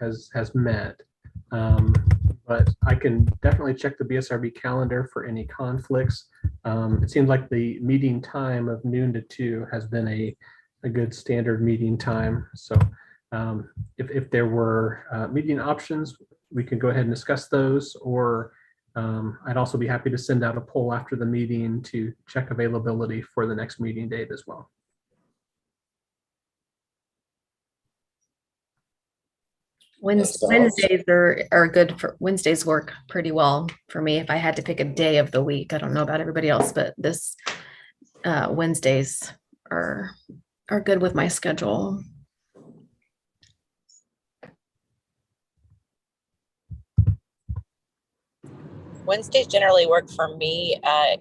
has met, but I can definitely check the Bsrb calendar for any conflicts. It seems like the meeting time of noon to 2 has been a good standard meeting time. So if there were meeting options, we can go ahead and discuss those, or I'd also be happy to send out a poll after the meeting to check availability for the next meeting date as well. That's awesome. Wednesdays are good for Wednesdays work pretty well for me. If I had to pick a day of the week, I don't know about everybody else, but this Wednesdays are good with my schedule. Wednesdays generally work for me.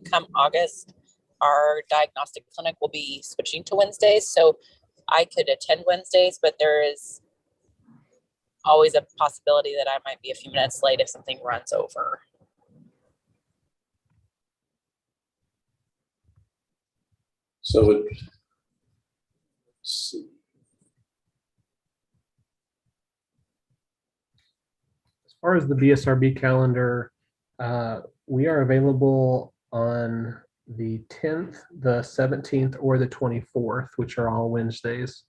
Come August, our diagnostic clinic will be switching to Wednesdays, so I could attend Wednesdays, but there is always a possibility that I might be a few minutes late if something runs over. So let's see. As far as the BSRB calendar, we are available on the 10th, the 17th, or the 24th, which are all Wednesdays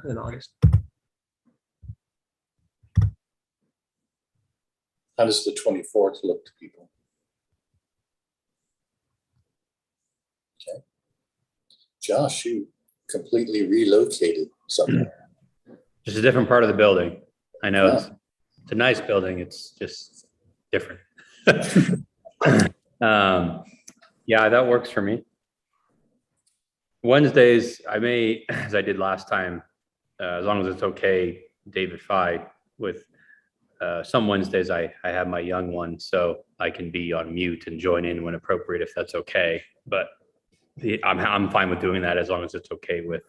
in August. How does the 24th look to people? Okay. Josh, you completely relocated somewhere. Just a different part of the building. I know Yeah. it's a nice building. It's just different. Yeah, that works for me. Wednesdays, I may, as I did last time, as long as it's okay, David Fye, with some Wednesdays I have my young one, so I can be on mute and join in when appropriate if that's okay. But I'm fine with doing that as long as it's okay with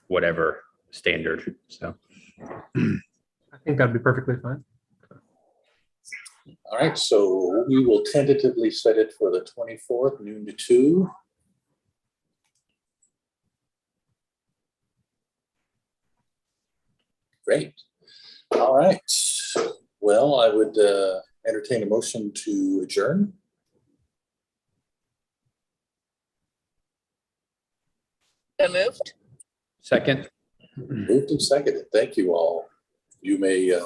whatever standard. So I think that'd be perfectly fine. All right, so we will tentatively set it for the 24th, noon to 2. Great. All right. Well, I would entertain a motion to adjourn. So moved. second. Moved and seconded. Thank you all. You may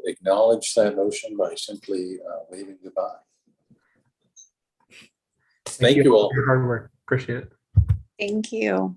acknowledge that motion by simply waving goodbye. Thank you all. for your hard work. Appreciate it. Thank you.